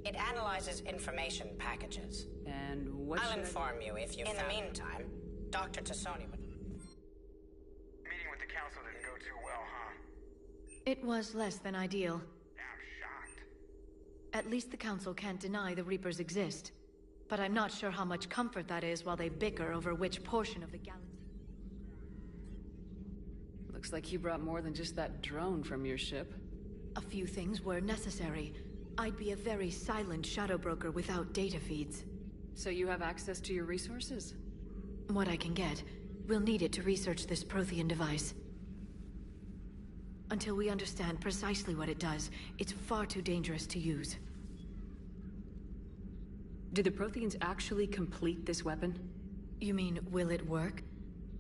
It analyzes information packages. And what I'll inform you if you In the meantime, Dr. Tassoni would... Meeting with the Council didn't go too well, huh? It was less than ideal. I'm shocked. At least the Council can't deny the Reapers exist. But I'm not sure how much comfort that is while they bicker over which portion of the galaxy... Looks like you brought more than just that drone from your ship. A few things were necessary. I'd be a very silent Shadow Broker without data feeds. So you have access to your resources? What I can get. We'll need it to research this Prothean device. Until we understand precisely what it does, it's far too dangerous to use. Did the Protheans actually complete this weapon? You mean, will it work?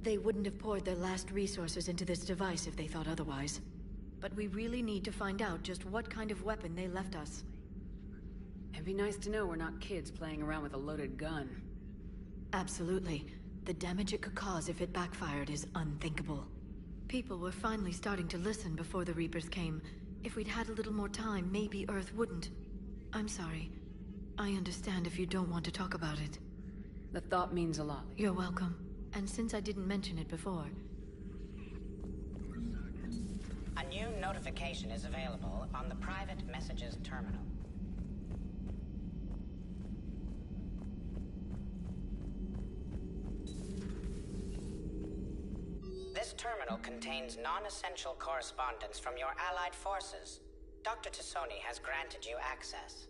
They wouldn't have poured their last resources into this device if they thought otherwise. But we really need to find out just what kind of weapon they left us. It'd be nice to know we're not kids playing around with a loaded gun. Absolutely. The damage it could cause if it backfired is unthinkable. People were finally starting to listen before the Reapers came. If we'd had a little more time, maybe Earth wouldn't. I'm sorry. I understand if you don't want to talk about it. The thought means a lot. You're welcome. And since I didn't mention it before... A new notification is available on the private messages terminal. This terminal contains non-essential correspondence from your allied forces. Dr. Tassoni has granted you access.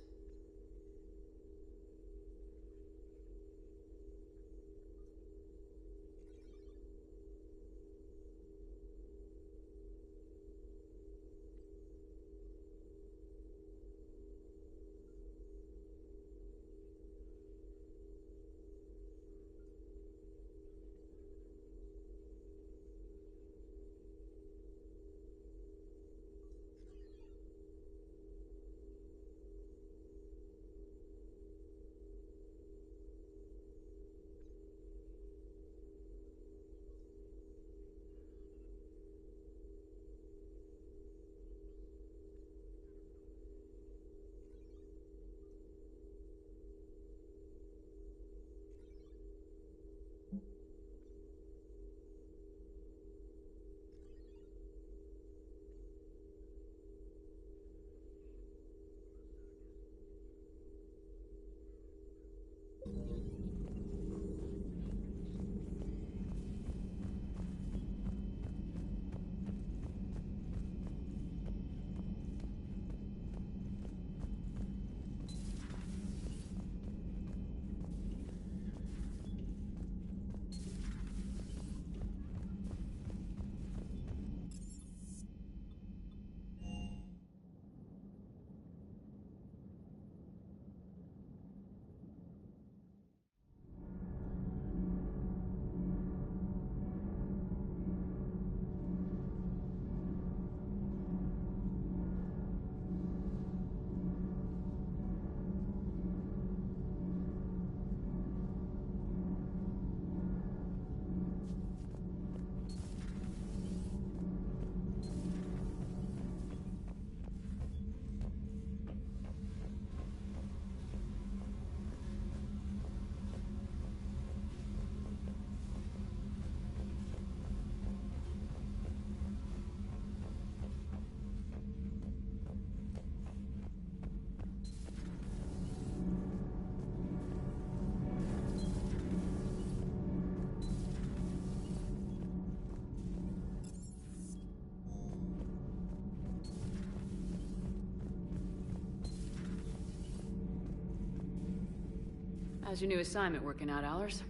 How's your new assignment working out, Allers?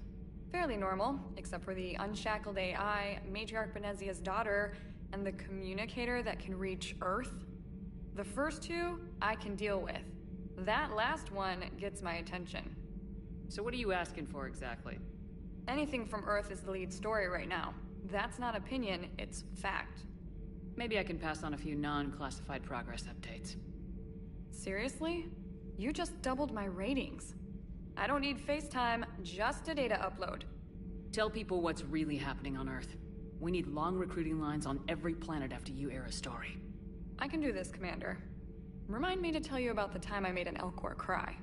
Fairly normal, except for the unshackled AI, Matriarch Benezia's daughter, and the communicator that can reach Earth. The first two, I can deal with. That last one gets my attention. So what are you asking for exactly? Anything from Earth is the lead story right now. That's not opinion, it's fact. Maybe I can pass on a few non-classified progress updates. Seriously? You just doubled my ratings. I don't need FaceTime, just a data upload. Tell people what's really happening on Earth. We need long recruiting lines on every planet after you air a story. I can do this, Commander. Remind me to tell you about the time I made an Elcor cry.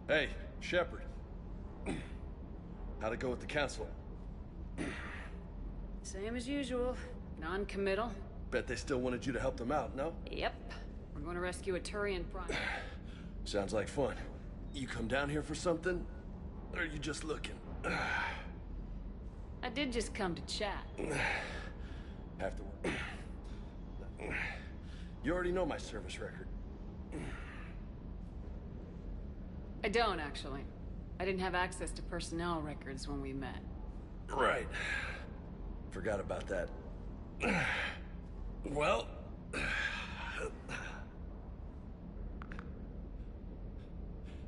Hey, Shepard. How'd it go with the council? Same as usual. Non-committal. Bet they still wanted you to help them out, no? Yep. We're going to rescue a Turian Prime. Sounds like fun. You come down here for something? Or are you just looking? I did just come to chat. Have to work. You already know my service record. I don't, actually. I didn't have access to personnel records when we met. Right. Forgot about that. Well...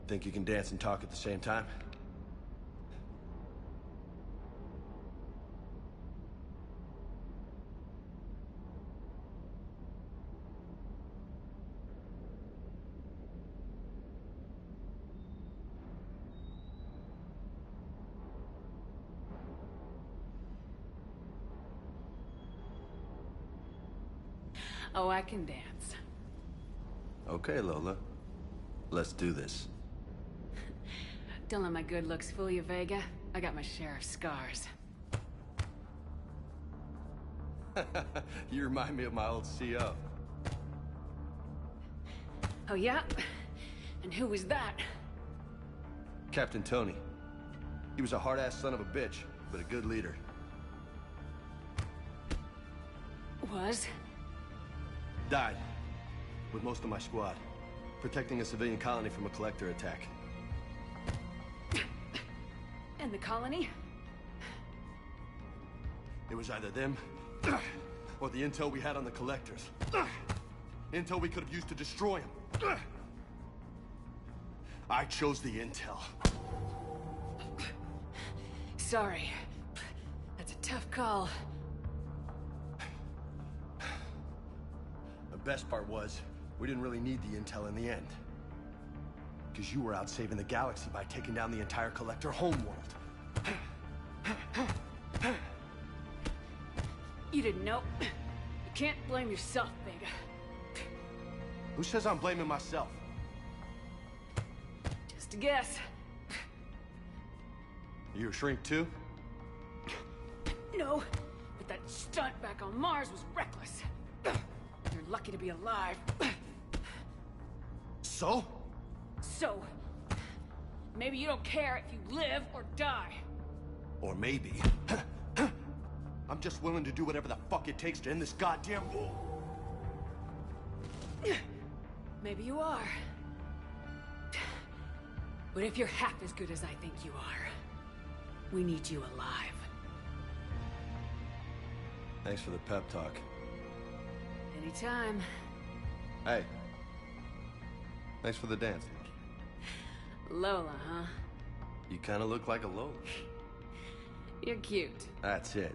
Think you can dance and talk at the same time? Oh, I can dance. Okay, Lola. Let's do this. Don't let my good looks fool you, Vega. I got my share of scars. You remind me of my old CO. Oh, yeah? And who was that? Captain Tony. He was a hard-ass son of a bitch, but a good leader. Was? Died. With most of my squad. Protecting a civilian colony from a collector attack. And the colony? It was either them, or the intel we had on the collectors. Intel we could have used to destroy them. I chose the intel. Sorry. That's a tough call. The best part was, we didn't really need the intel in the end. Because you were out saving the galaxy by taking down the entire collector homeworld. You didn't know. You can't blame yourself, Vega. Who says I'm blaming myself? Just a guess. You a shrink too? No, but that stunt back on Mars was reckless. You're lucky to be alive. So? So, maybe you don't care if you live or die. Or maybe... I'm just willing to do whatever the fuck it takes to end this goddamn war. Maybe you are. But if you're half as good as I think you are, we need you alive. Thanks for the pep talk. Anytime. Hey. Thanks for the dance. Lola, huh? You kind of look like a Lola. You're cute. That's it.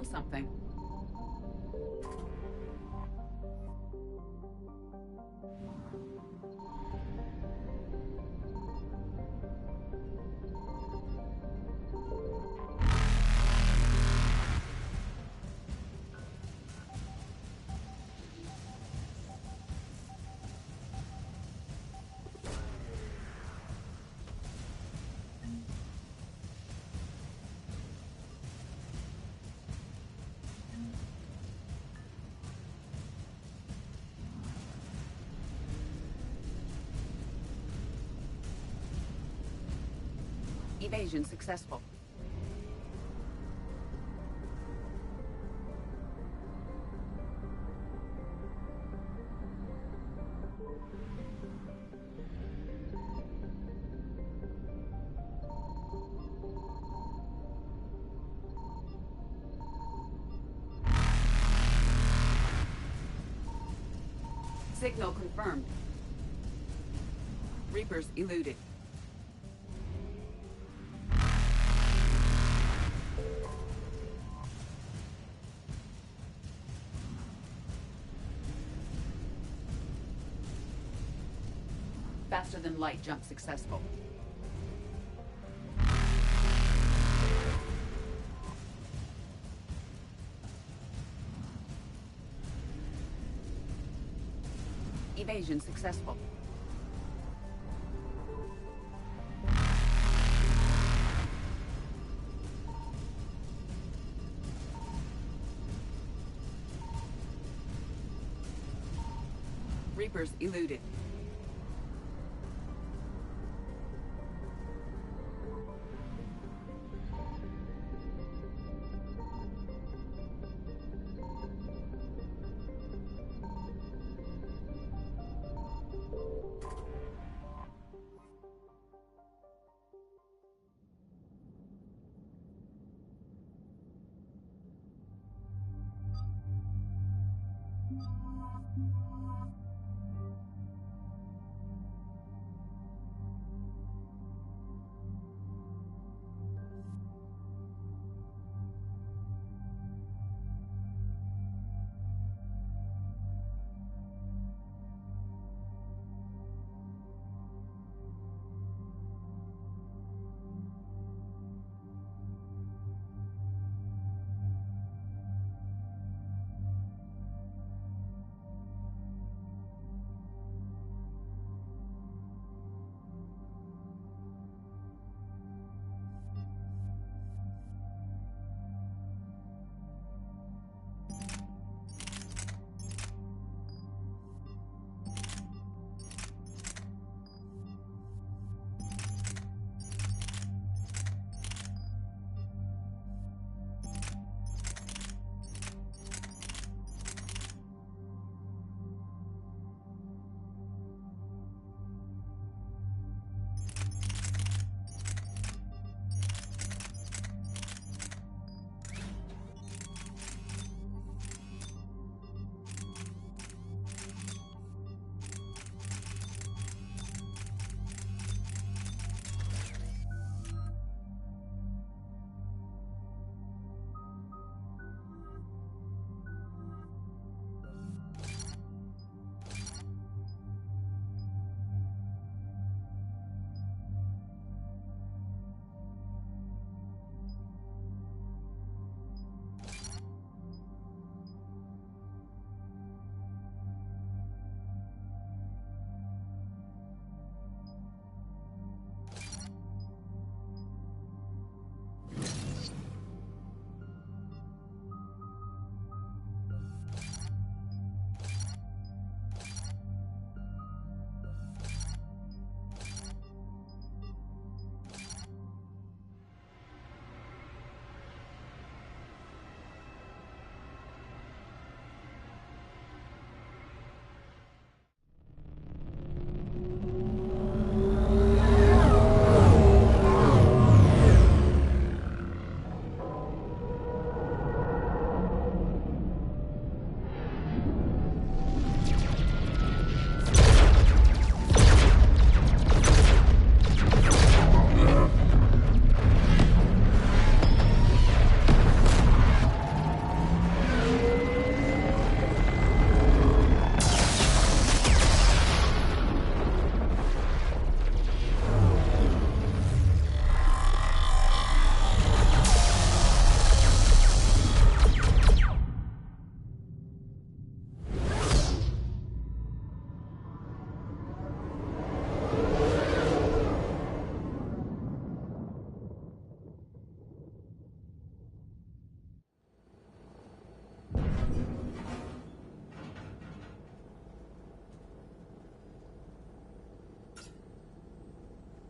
found something. Evasion successful. Signal confirmed. Reapers eluded. Faster than light jump successful. Evasion successful. Reapers eluded.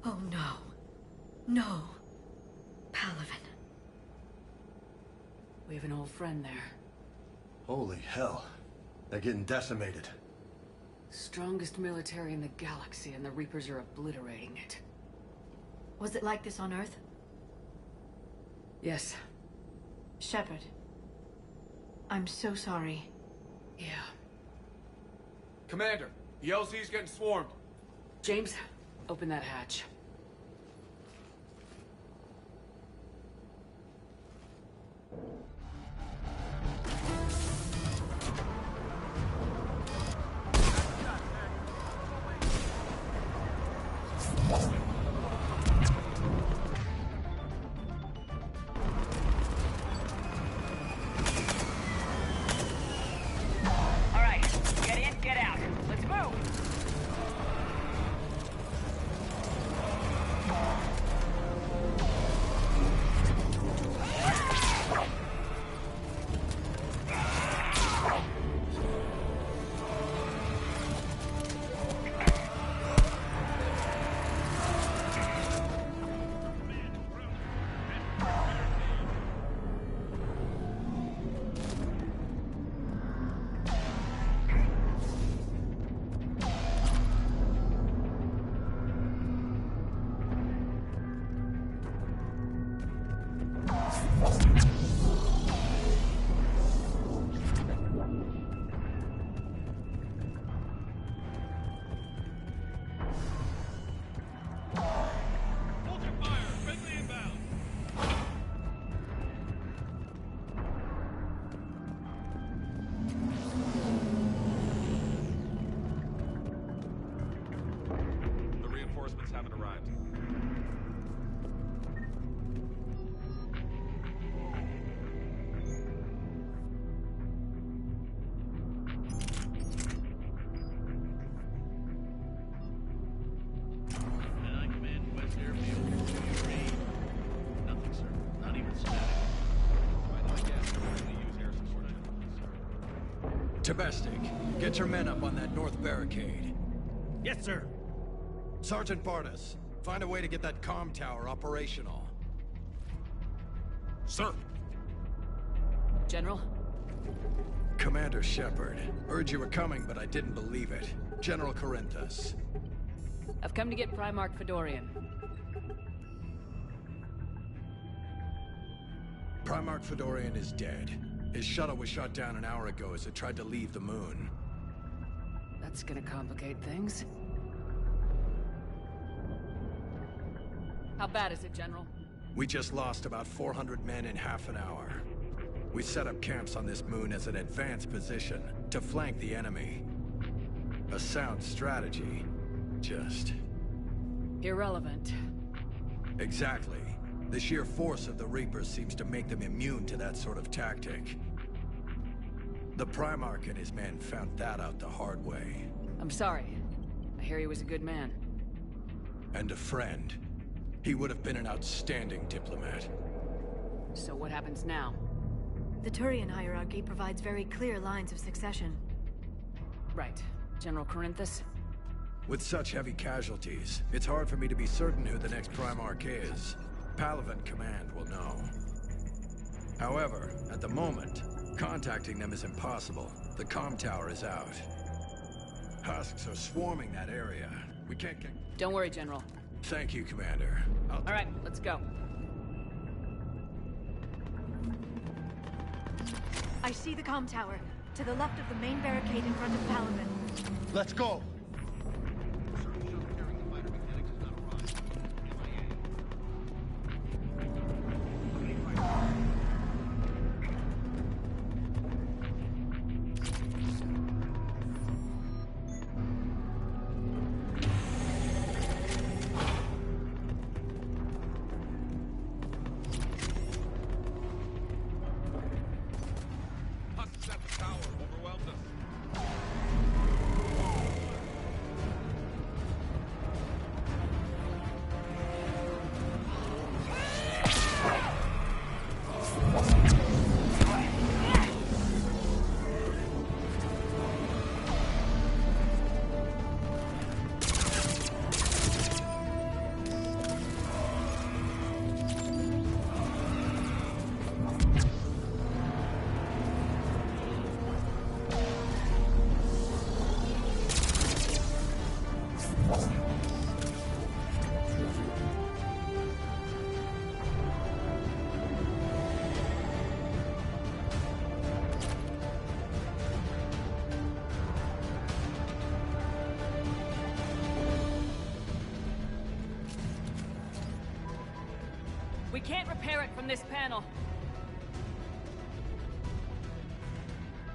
Oh no. No. Palaven. We have an old friend there. Holy hell. They're getting decimated. Strongest military in the galaxy, and the Reapers are obliterating it. Was it like this on Earth? Yes. Shepard. I'm so sorry. Yeah. Commander, the LZ's getting swarmed. James, open that hatch. Haven't arrived. And I command West Airfield. Read. Nothing, sir. Not even static. I know, yes. We're going to use air support, sir. Tabestic, get your men up on that north barricade. Yes, sir. Sergeant Bartis, find a way to get that comm tower operational. Sir. General? Commander Shepard. Heard you were coming, but I didn't believe it. General Corinthus. I've come to get Primarch Fedorian. Primarch Fedorian is dead. His shuttle was shot down an hour ago as it tried to leave the moon. That's gonna complicate things. How bad is it, General? We just lost about 400 men in half an hour. We set up camps on this moon as an advanced position to flank the enemy. A sound strategy. Just... irrelevant. Exactly. The sheer force of the Reapers seems to make them immune to that sort of tactic. The Primarch and his men found that out the hard way. I'm sorry. I hear he was a good man. And a friend. He would have been an outstanding diplomat. So what happens now? The Turian hierarchy provides very clear lines of succession. Right. General Corinthus? With such heavy casualties, it's hard for me to be certain who the next Primarch is. Palaven Command will know. However, at the moment, contacting them is impossible. The comm tower is out. Husks are swarming that area. We can't get... Don't worry, General. Thank you, Commander. All right, let's go. I see the comm tower, to the left of the main barricade in front of Palaven. Let's go! We can't repair it from this panel.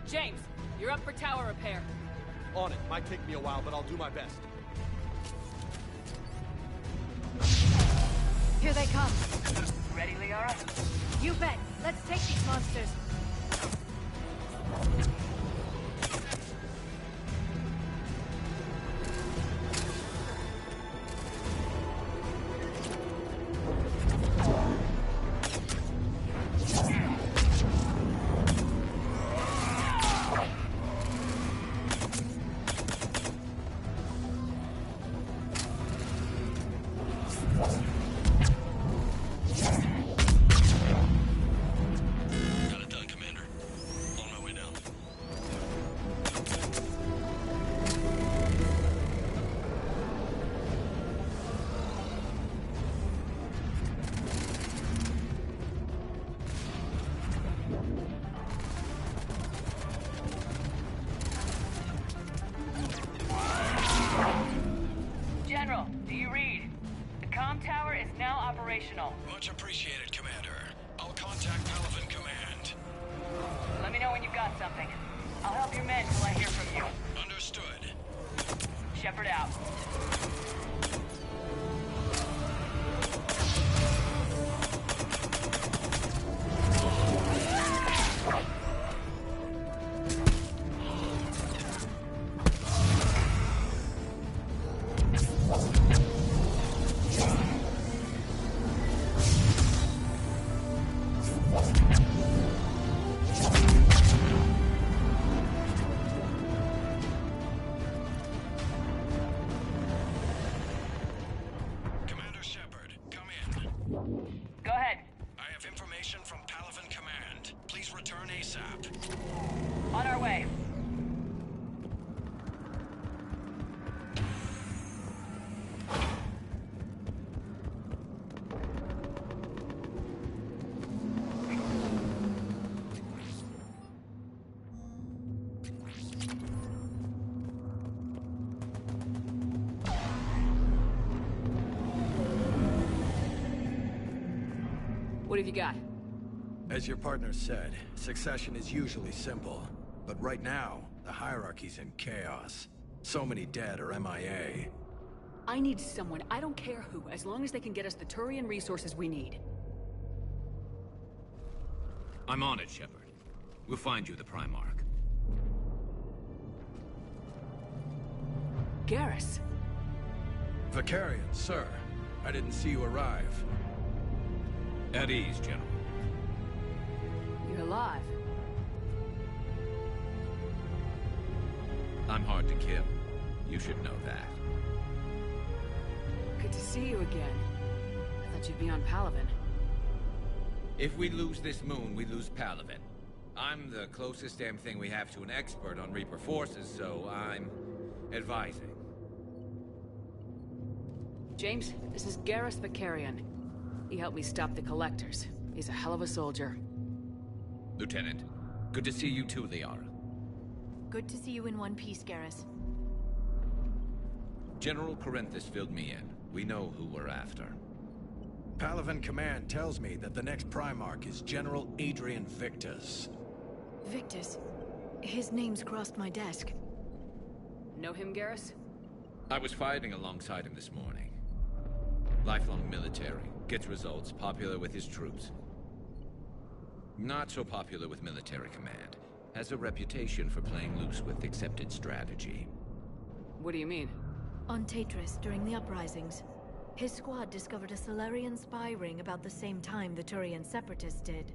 James, you're up for tower repair. On it. Might take me a while, but I'll do my best. Here they come. Ready, Liara? You bet. Let's take these monsters. General, do you read? The comm tower is now operational. Much appreciated, Commander. I'll contact Palaven Command. Let me know when you've got something. I'll help your men till I hear from you. Understood. Shepard out. Go ahead. I have information from Palaven Command. Please return ASAP. On our way. What have you got? As your partner said, succession is usually simple. But right now, the hierarchy's in chaos. So many dead or MIA. I need someone, I don't care who, as long as they can get us the Turian resources we need. I'm on it, Shepard. We'll find you the Primarch. Garrus. Vakarian, sir. I didn't see you arrive. At ease, General. You're alive. I'm hard to kill. You should know that. Good to see you again. I thought you'd be on Palaven. If we lose this moon, we lose Palaven. I'm the closest damn thing we have to an expert on Reaper forces, so I'm advising. James, this is Garrus Vakarian. He helped me stop the Collectors. He's a hell of a soldier. Lieutenant, good to see you too, Liara. Good to see you in one piece, Garrus. General Corinthus filled me in. We know who we're after. Palaven Command tells me that the next Primarch is General Adrian Victus. Victus? His name's crossed my desk. Know him, Garrus? I was fighting alongside him this morning. Lifelong military. Gets results, popular with his troops. Not so popular with military command. Has a reputation for playing loose with accepted strategy. What do you mean? On Tatris, during the uprisings, his squad discovered a Solarian spy ring about the same time the Turian Separatists did.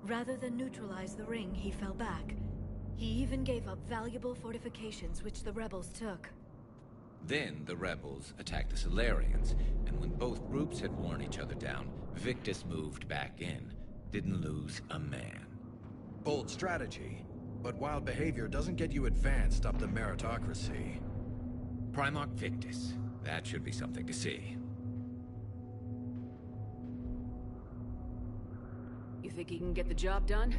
Rather than neutralize the ring, he fell back. He even gave up valuable fortifications which the rebels took. Then the rebels attacked the Solarians, and when both groups had worn each other down, Victus moved back in. Didn't lose a man. Bold strategy, but wild behavior doesn't get you advanced up the meritocracy. Primarch Victus. That should be something to see. You think he can get the job done?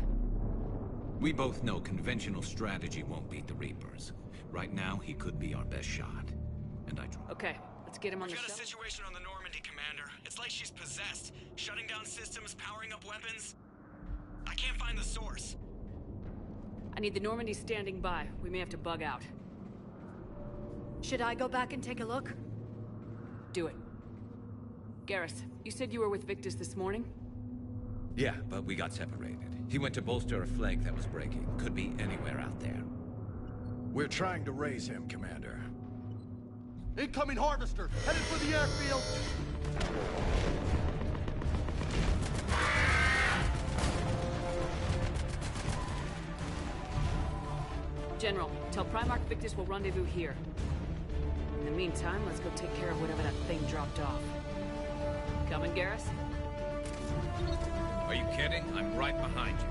We both know conventional strategy won't beat the Reapers. Right now, he could be our best shot. And I try. Okay, Let's get him on the We've got a shuttle. situation on the Normandy, Commander. It's like she's possessed. Shutting down systems, powering up weapons. I can't find the source. I need the Normandy standing by. We may have to bug out. Should I go back and take a look? Do it. Garrus, you said you were with Victus this morning? Yeah, but we got separated. He went to bolster a flank that was breaking. Could be anywhere out there. We're trying to raise him, Commander. Incoming Harvester! Headed for the airfield! General, tell Primarch Victus we'll rendezvous here. In the meantime, let's go take care of whatever that thing dropped off. Coming, Garrus? Are you kidding? I'm right behind you.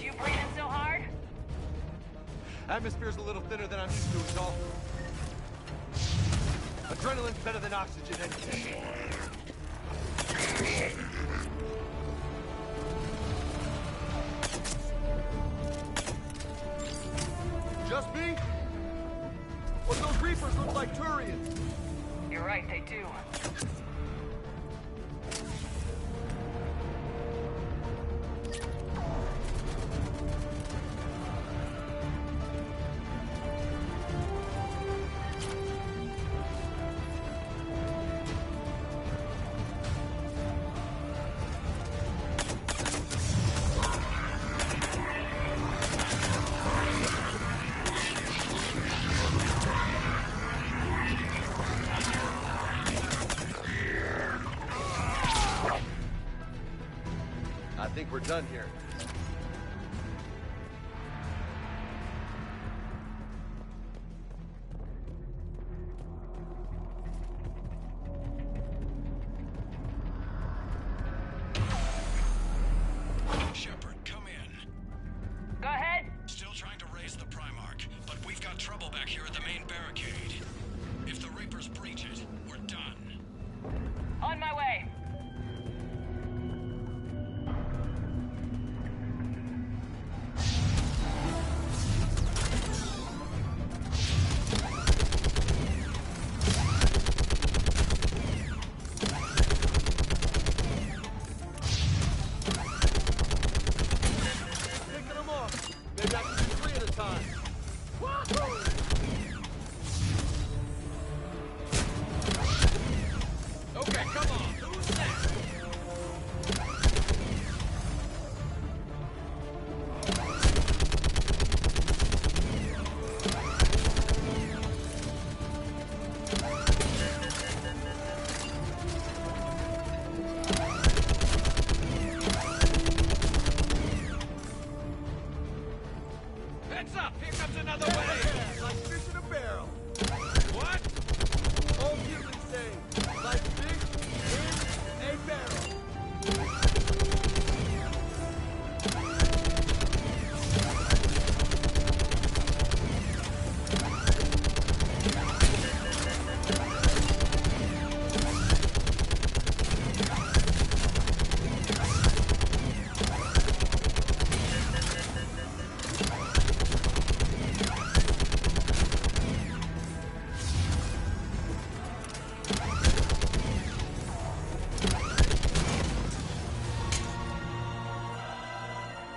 You breathing so hard? Atmosphere's a little thinner than I'm used to, is all. Adrenaline's better than oxygen anyway. Just me? Or those Reapers look like Turians? You're right, they do. I think we're done here. Shepard, come in. Go ahead. Still trying to raise the Primarch, but we've got trouble back here at the main barricade. If the Reapers breach it, we're done. On my way. Picking them off. Maybe I can do 3 at a time. Wahoo! Okay, come on. Who's next? Heads up! Here comes another wave! Like fish in a barrel. What? Old human saying, like fish in a barrel.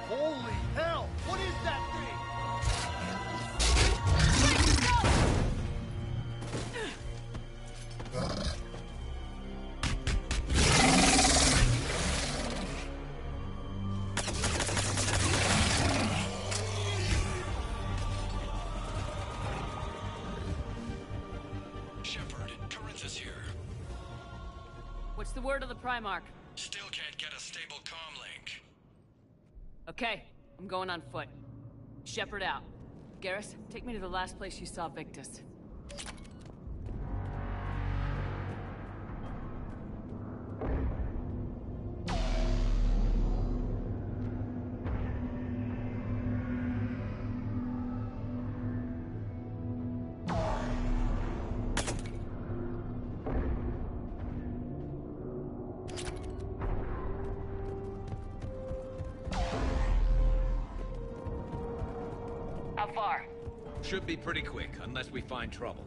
Holy hell! What is that thing? Shepard, Corinth is here. What's the word of the Primarch? Still can't get a stable comm link. Okay, I'm going on foot. Shepard out. Garrus, take me to the last place you saw Victus. How far? Should be pretty quick, unless we find trouble.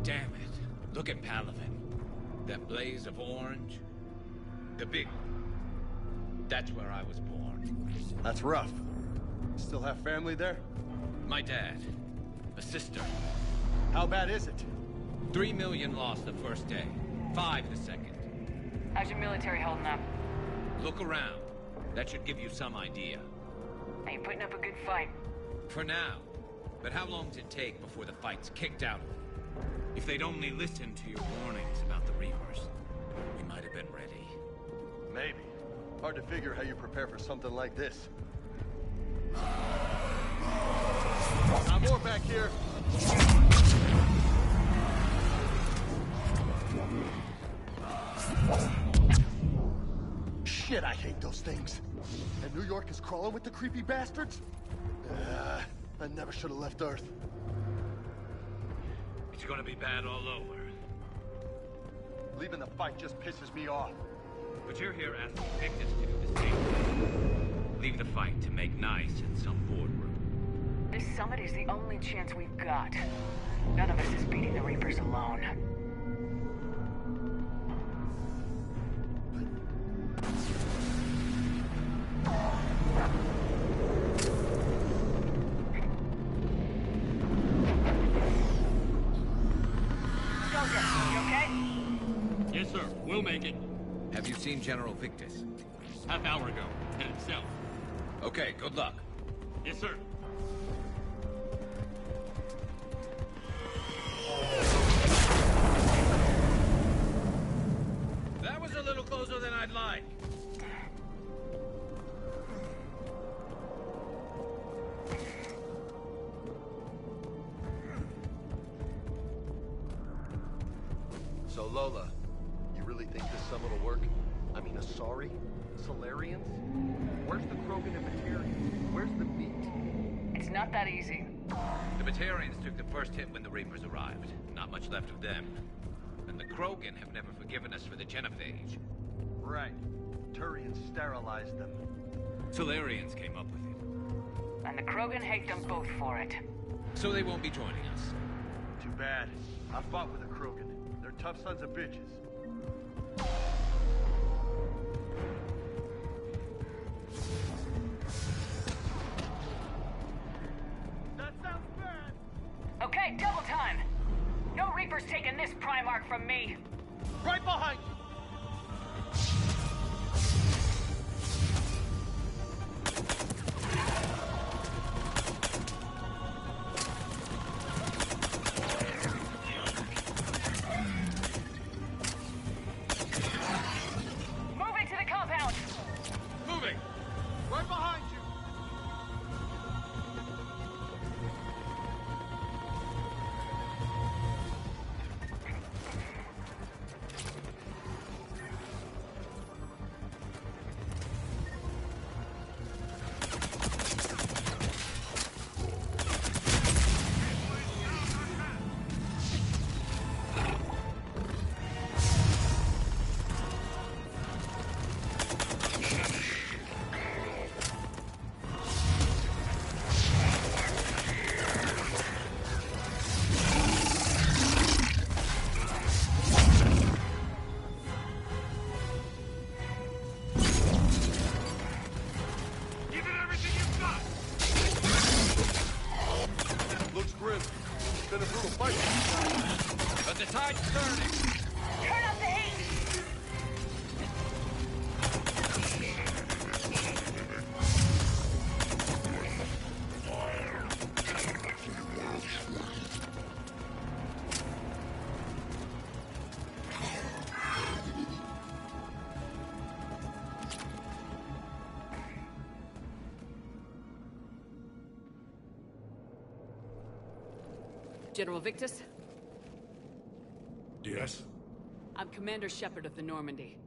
Damn it. Look at Palaven. That blaze of orange. The big one. That's where I was born. That's rough. Still have family there? My dad. A sister. How bad is it? 3 million lost the first day. 5 the second. How's your military holding up? Look around. That should give you some idea. Are you putting up a good fight? For now. But how long does it take before the fight's kicked out of them? If they'd only listened to your warnings about the Reapers, we might have been ready. Maybe. Hard to figure how you prepare for something like this. Got more back here. Shit, I hate those things. And New York is crawling with the creepy bastards? I never should have left Earth. It's gonna be bad all over. Leaving the fight just pisses me off. But you're here asking Victus to do the same thing. Leave the fight to make nice in some boardroom. This summit is the only chance we've got. None of us is beating the Reapers alone. We'll make it. Have you seen General Victus? Half hour ago. Headed south. Okay, good luck. Yes, sir. That was a little closer than I'd like. So, Lola, you really think this summit will work? I mean, Asari? Solarians? Where's the Krogan and Batarians? Where's the meat? It's not that easy. The Batarians took the first hit when the Reapers arrived. Not much left of them. And the Krogan have never forgiven us for the Genophage. Right. Turians sterilized them. Solarians came up with it. And the Krogan hate them both for it. So they won't be joining us. Too bad. I fought with the Krogan. They're tough sons of bitches. That sounds bad! Okay, double time! No Reapers taking this Primarch from me! Right behind you! But the tide's turning. Turn up the heat! General Victus? Yes? I'm Commander Shepard of the Normandy.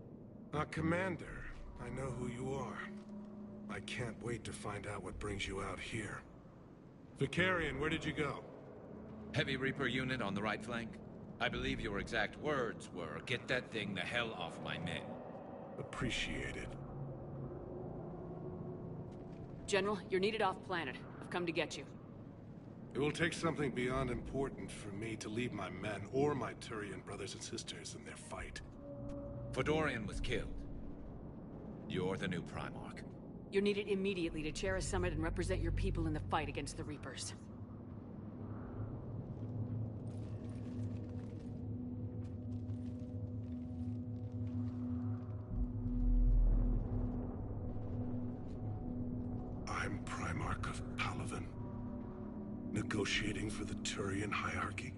Commander. I know who you are. I can't wait to find out what brings you out here. Vicarian, where did you go? Heavy Reaper unit on the right flank. I believe your exact words were, "Get that thing the hell off my men." Appreciated. General, you're needed off-planet. I've come to get you. It will take something beyond important for me to leave my men or my Turian brothers and sisters in their fight. Fedorian was killed. You're the new Primarch. You're needed immediately to chair a summit and represent your people in the fight against the Reapers. I'm Primarch of Palaven. Negotiating for the Turian hierarchy?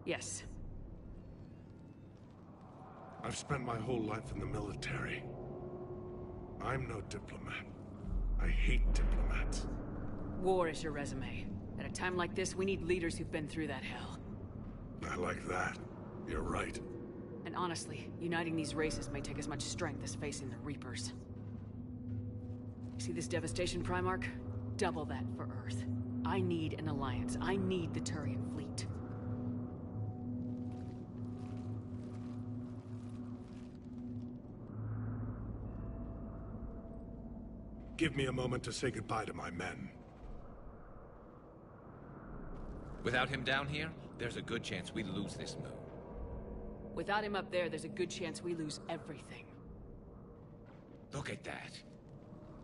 Yes. I've spent my whole life in the military. I'm no diplomat. I hate diplomats. War is your resume. At a time like this, we need leaders who've been through that hell. I like that. You're right. And honestly, uniting these races may take as much strength as facing the Reapers. You see this devastation, Primarch? Double that for Earth. I need an alliance. I need the Turian fleet. Give me a moment to say goodbye to my men. Without him down here, there's a good chance we lose this move. Without him up there, there's a good chance we lose everything. Look at that.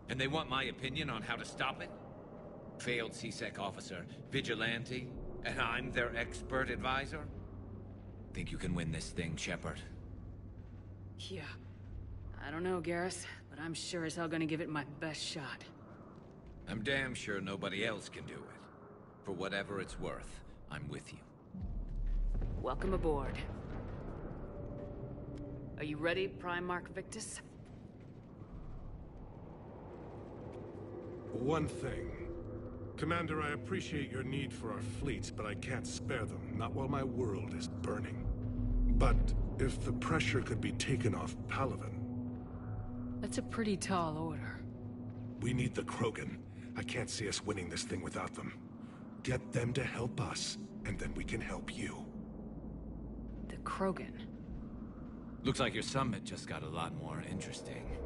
And they want my opinion on how to stop it? Failed CSEC officer, vigilante, and I'm their expert advisor? Think you can win this thing, Shepard? Yeah. I don't know, Garrus, but I'm sure as hell gonna give it my best shot. I'm damn sure nobody else can do it. For whatever it's worth, I'm with you. Welcome aboard. Are you ready, Primarch Victus? One thing. Commander, I appreciate your need for our fleets, but I can't spare them, not while my world is burning. But if the pressure could be taken off Palaven... That's a pretty tall order. We need the Krogan. I can't see us winning this thing without them. Get them to help us, and then we can help you. The Krogan? Looks like your summit just got a lot more interesting.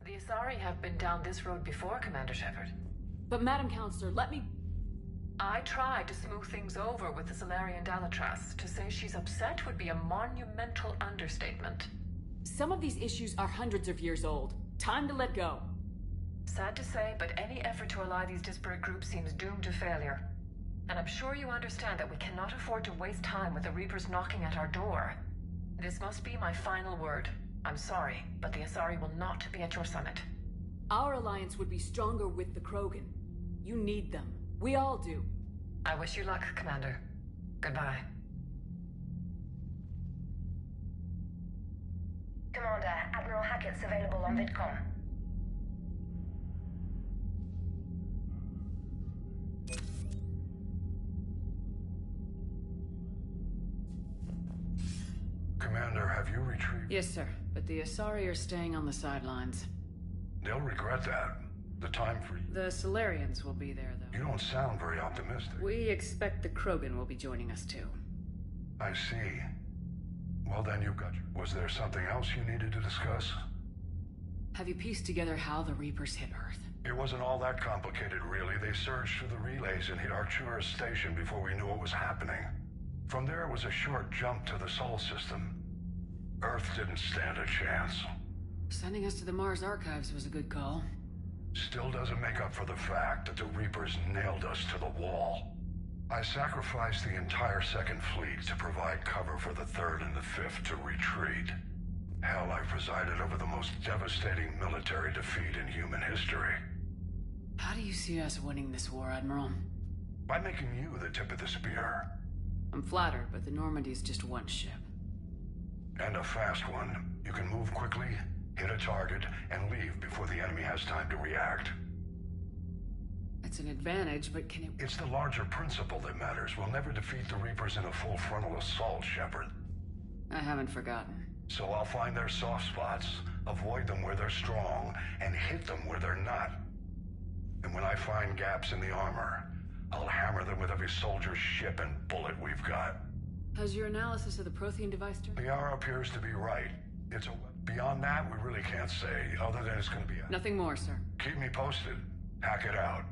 The Asari have been down this road before, Commander Shepard. But Madam Counselor, let me... I tried to smooth things over with the Salarian Dalatras. To say she's upset would be a monumental understatement. Some of these issues are hundreds of years old. Time to let go. Sad to say, but any effort to ally these disparate groups seems doomed to failure. And I'm sure you understand that we cannot afford to waste time with the Reapers knocking at our door. This must be my final word. I'm sorry, but the Asari will not be at your summit. Our alliance would be stronger with the Krogan. You need them. We all do. I wish you luck, Commander. Goodbye. Commander, Admiral Hackett's available on VidCom. Commander, have you retrieved... Yes, sir. But the Asari are staying on the sidelines. They'll regret that. The time for... The Salarians will be there, though. You don't sound very optimistic. We expect the Krogan will be joining us, too. I see. Well, then you've got... Was there something else you needed to discuss? Have you pieced together how the Reapers hit Earth? It wasn't all that complicated, really. They surged through the relays and hit Arcturus Station before we knew what was happening. From there, it was a short jump to the Sol system. Earth didn't stand a chance. Sending us to the Mars Archives was a good call. Still doesn't make up for the fact that the Reapers nailed us to the wall. I sacrificed the entire Second Fleet to provide cover for the Third and the Fifth to retreat. Hell, I presided over the most devastating military defeat in human history. How do you see us winning this war, Admiral? By making you the tip of the spear. I'm flattered, but the Normandy's just one ship. And a fast one. You can move quickly, hit a target, and leave before the enemy has time to react. It's an advantage, but can it... It's the larger principle that matters. We'll never defeat the Reapers in a full frontal assault, Shepard. I haven't forgotten. So I'll find their soft spots, avoid them where they're strong, and hit them where they're not. And when I find gaps in the armor, I'll hammer them with every soldier's ship and bullet we've got. Has your analysis of the Prothean device turned? Liara appears to be right. It's a... Beyond that, we really can't say, other than it's gonna be a... Nothing more, sir. Keep me posted. Hack it out.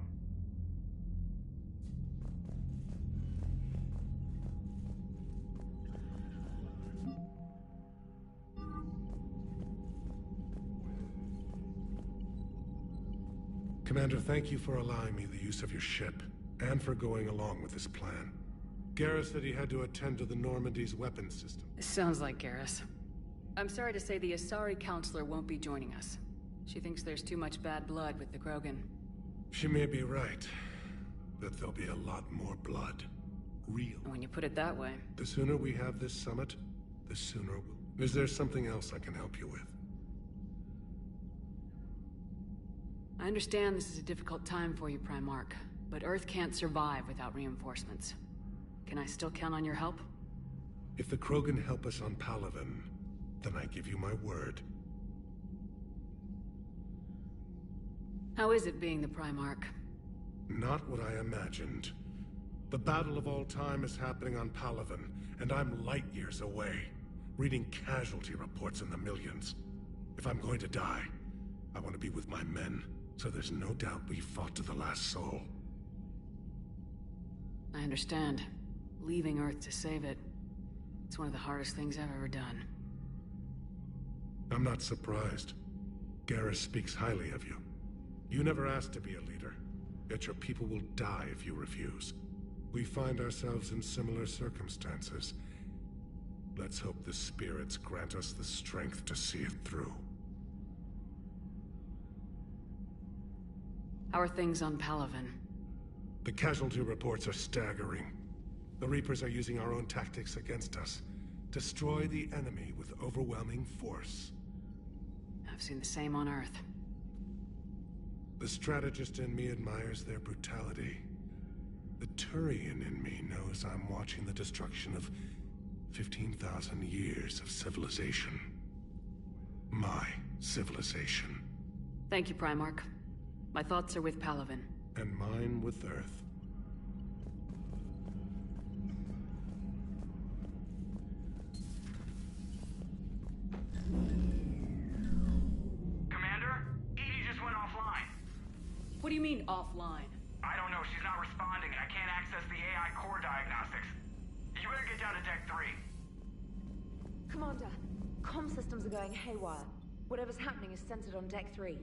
Commander, thank you for allowing me the use of your ship, and for going along with this plan. Garrus said he had to attend to the Normandy's weapons system. Sounds like Garrus. I'm sorry to say the Asari Counselor won't be joining us. She thinks there's too much bad blood with the Krogan. She may be right, but there'll be a lot more blood. Real. When you put it that way. The sooner we have this summit, the sooner we'll... Is there something else I can help you with? I understand this is a difficult time for you, Primarch, but Earth can't survive without reinforcements. Can I still count on your help? If the Krogan help us on Palaven, then I give you my word. How is it being the Primarch? Not what I imagined. The battle of all time is happening on Palaven, and I'm light years away, reading casualty reports in the millions. If I'm going to die, I want to be with my men, so there's no doubt we fought to the last soul. I understand. Leaving Earth to save it. It's one of the hardest things I've ever done. I'm not surprised. Garrus speaks highly of you. You never asked to be a leader, yet your people will die if you refuse. We find ourselves in similar circumstances. Let's hope the spirits grant us the strength to see it through. How are things on Palaven? The casualty reports are staggering. The Reapers are using our own tactics against us. Destroy the enemy with overwhelming force. I've seen the same on Earth. The strategist in me admires their brutality. The Turian in me knows I'm watching the destruction of 15,000 years of civilization. My civilization. Thank you, Primarch. My thoughts are with Palaven. And mine with Earth. Commander? EDI just went offline. What do you mean, offline? I don't know. She's not responding, and I can't access the AI core diagnostics. You better get down to Deck 3. Commander, comm systems are going haywire. Whatever's happening is centered on Deck 3.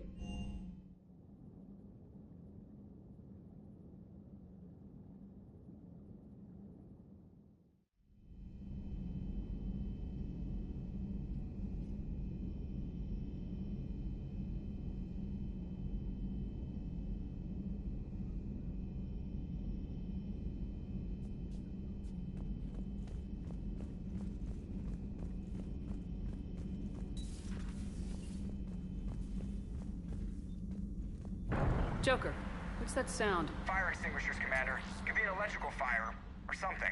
Joker, what's that sound? Fire extinguishers, Commander. Could be an electrical fire, or something.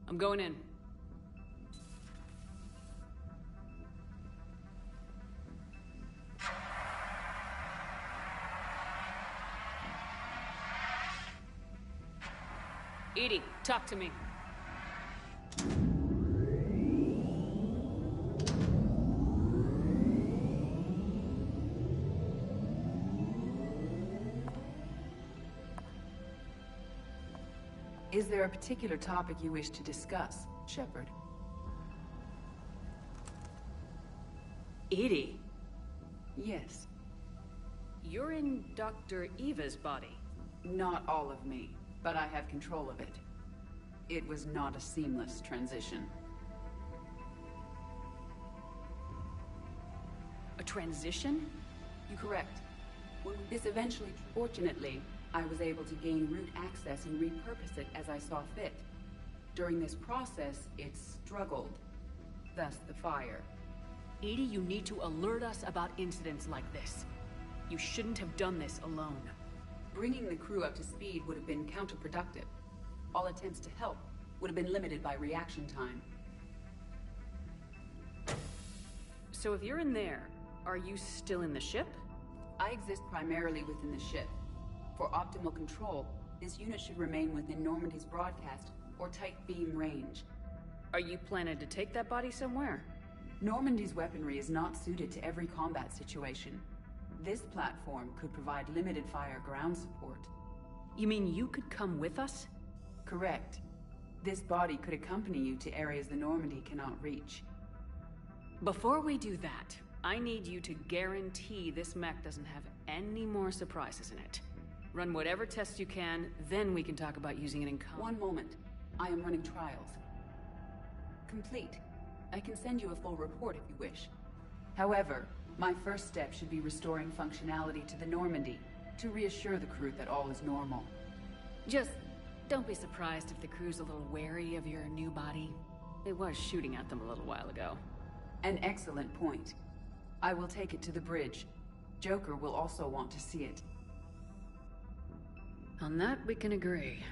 I'm going in. EDI, talk to me. Is there a particular topic you wish to discuss, Shepard? EDI? Yes. You're in Dr. Eva's body. Not all of me, but I have control of it. It was not a seamless transition. A transition? You're correct. When this eventually, fortunately, I was able to gain root access and repurpose it as I saw fit. During this process, it struggled. Thus the fire. EDI, you need to alert us about incidents like this. You shouldn't have done this alone. Bringing the crew up to speed would have been counterproductive. All attempts to help would have been limited by reaction time. So if you're in there, are you still in the ship? I exist primarily within the ship. For optimal control, this unit should remain within Normandy's broadcast or tight beam range. Are you planning to take that body somewhere? Normandy's weaponry is not suited to every combat situation. This platform could provide limited fire ground support. You mean you could come with us? Correct. This body could accompany you to areas the Normandy cannot reach. Before we do that, I need you to guarantee this mech doesn't have any more surprises in it. Run whatever tests you can, then we can talk about using it in combat. One moment. I am running trials. Complete. I can send you a full report if you wish. However, my first step should be restoring functionality to the Normandy to reassure the crew that all is normal. Just don't be surprised if the crew's a little wary of your new body. It was shooting at them a little while ago. An excellent point. I will take it to the bridge. Joker will also want to see it. On that, we can agree.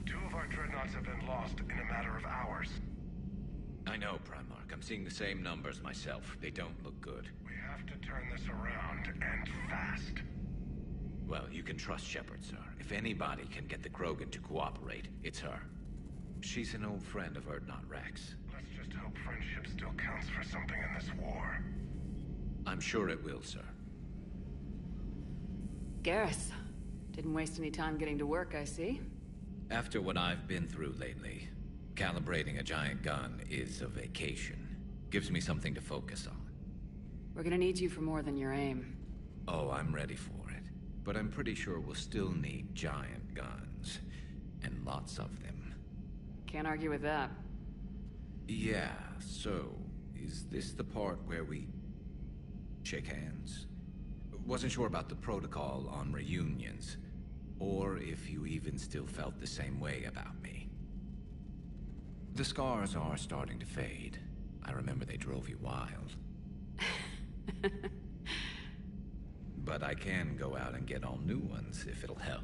Two of our dreadnoughts have been lost in a matter of hours. I know, Primarch. I'm seeing the same numbers myself. They don't look good. We have to turn this around, and fast. Well, you can trust Shepard, sir. If anybody can get the Krogan to cooperate, it's her. She's an old friend of Urdnot Rex. Let's just hope friendship still counts for something in this war. I'm sure it will, sir. Garrus. Didn't waste any time getting to work, I see. After what I've been through lately, calibrating a giant gun is a vacation. Gives me something to focus on. We're gonna need you for more than your aim. Oh, I'm ready for it. But I'm pretty sure we'll still need giant guns. And lots of them. Can't argue with that. Yeah, so... is this the part where we... shake hands? Wasn't sure about the protocol on reunions. Or if you even still felt the same way about me. The scars are starting to fade. I remember they drove you wild. But I can go out and get all new ones if it'll help.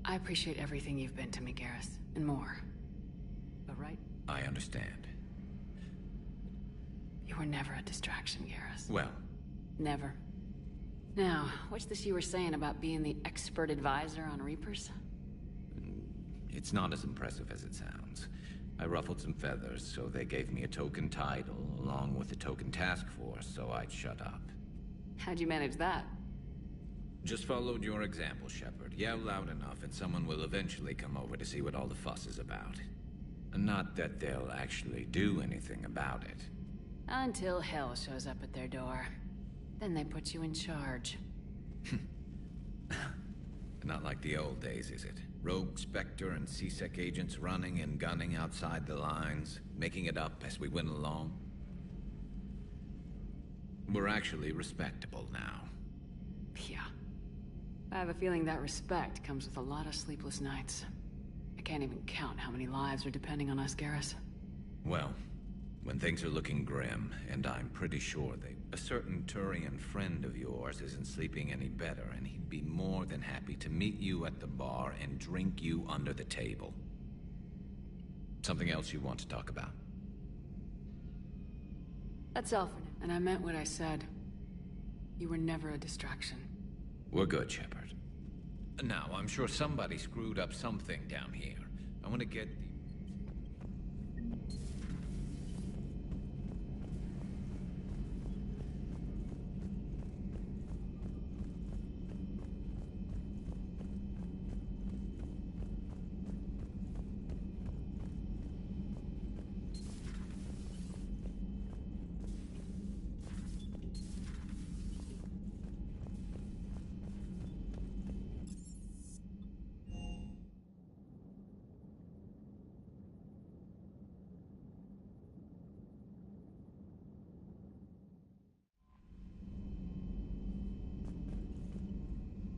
I appreciate everything you've been to me, Garrus, and more. But right? I understand. You were never a distraction, Garrus. Well... Never. Now, what's this you were saying about being the expert advisor on Reapers? It's not as impressive as it sounds. I ruffled some feathers, so they gave me a token title, along with a token task force, so I'd shut up. How'd you manage that? Just followed your example, Shepard. Yell loud enough and someone will eventually come over to see what all the fuss is about. Not that they'll actually do anything about it. Until hell shows up at their door. Then they put you in charge. Not like the old days, is it? Rogue Spectre and C-Sec agents running and gunning outside the lines, making it up as we went along. We're actually respectable now. Yeah. I have a feeling that respect comes with a lot of sleepless nights. I can't even count how many lives are depending on us, Garrus. Well, when things are looking grim, and I'm pretty sure a certain Turian friend of yours isn't sleeping any better, and he'd be more than happy to meet you at the bar and drink you under the table. Something else you want to talk about? That's all for now. And I meant what I said. You were never a distraction. We're good, Shepard. Now, I'm sure somebody screwed up something down here. I want to get the...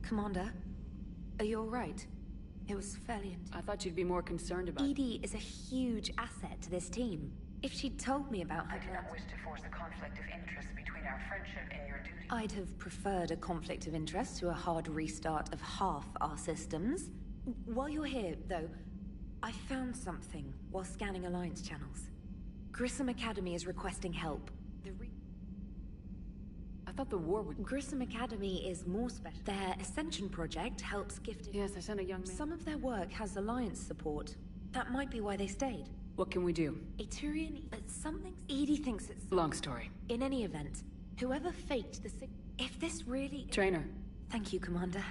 Commander, are you alright? It was fairly... I thought you'd be more concerned about... EDI is a huge asset to this team. If she'd told me about her I do not wish to force a conflict of interest between our friendship and your duty. I'd have preferred a conflict of interest to a hard restart of half our systems. While you're here, though, I found something while scanning Alliance channels. Grissom Academy is requesting help. I thought the war would... Grissom Academy is more special. Their Ascension project helps gifted... Yes, I sent a young man. Some of their work has Alliance support. That might be why they stayed. What can we do? A Turian... something... EDI thinks it's... Long story. In any event, whoever faked the if this really... Trainer. Thank you, Commander.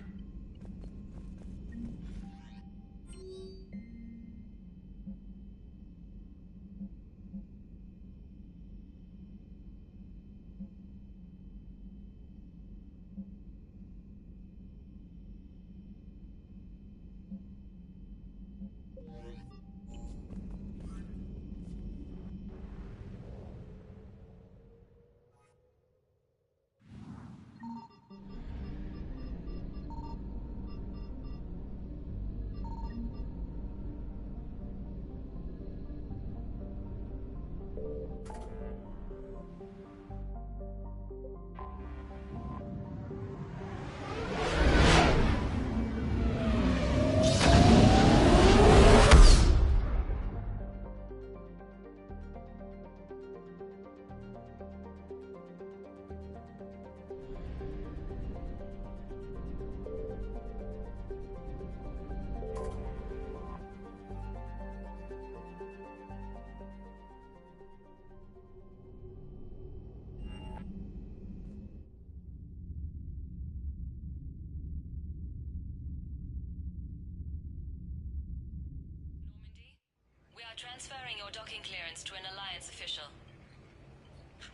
Transferring your docking clearance to an Alliance official.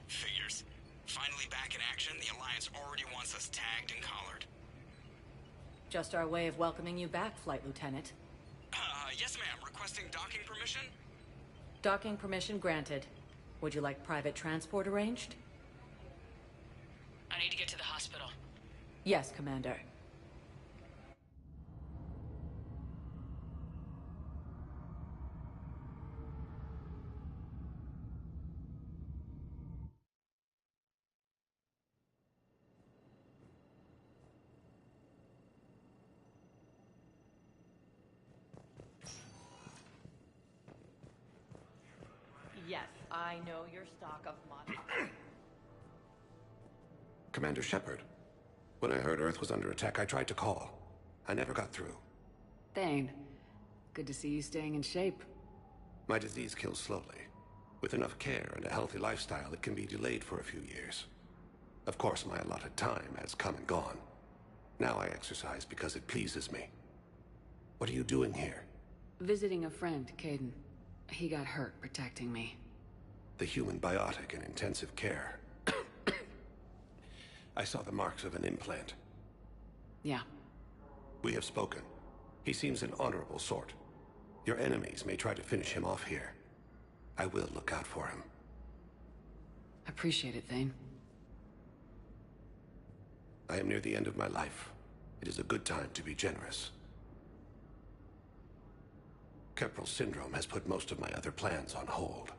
Figures. Finally back in action, the Alliance already wants us tagged and collared. Just our way of welcoming you back, Flight Lieutenant. Yes ma'am. Requesting docking permission? Docking permission granted. Would you like private transport arranged? I need to get to the hospital. Yes, Commander. Yes, I know your stock of mod. Commander Shepard. When I heard Earth was under attack, I tried to call. I never got through. Thane, good to see you staying in shape. My disease kills slowly. With enough care and a healthy lifestyle, it can be delayed for a few years. Of course, my allotted time has come and gone. Now I exercise because it pleases me. What are you doing here? Visiting a friend, Kaidan. He got hurt protecting me. The human biotic in intensive care. I saw the marks of an implant. Yeah. We have spoken. He seems an honorable sort. Your enemies may try to finish him off here. I will look out for him. Appreciate it, Thane. I am near the end of my life. It is a good time to be generous. Keprel syndrome has put most of my other plans on hold.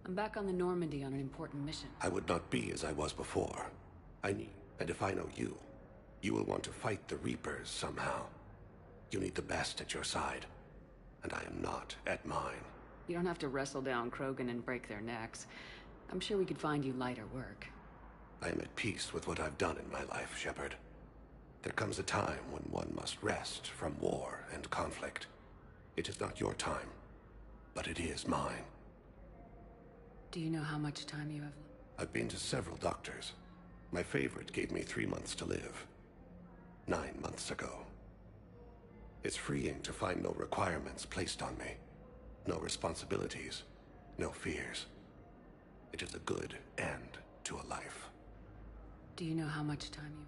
I'm back on the Normandy on an important mission. I would not be as I was before. And if I know you, you will want to fight the Reapers somehow. You need the best at your side, and I am not at mine. You don't have to wrestle down Krogan and break their necks. I'm sure we could find you lighter work. I am at peace with what I've done in my life, Shepard. There comes a time when one must rest from war and conflict. It is not your time, but it is mine. Do you know how much time you have? I've been to several doctors. My favorite gave me 3 months to live. 9 months ago. It's freeing to find no requirements placed on me. No responsibilities. No fears. It is a good end to a life. Do you know how much time you...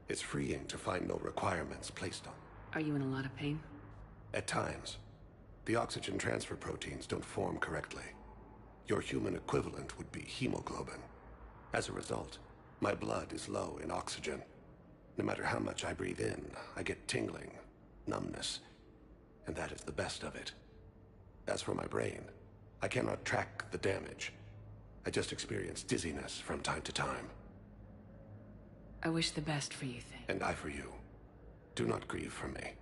It's freeing to find no requirements placed on. Are you in a lot of pain? At times. The oxygen transfer proteins don't form correctly. Your human equivalent would be hemoglobin. As a result, my blood is low in oxygen. No matter how much I breathe in, I get tingling, numbness, and that is the best of it. As for my brain, I cannot track the damage. I just experience dizziness from time to time. I wish the best for you, Thane. And I for you. Do not grieve for me.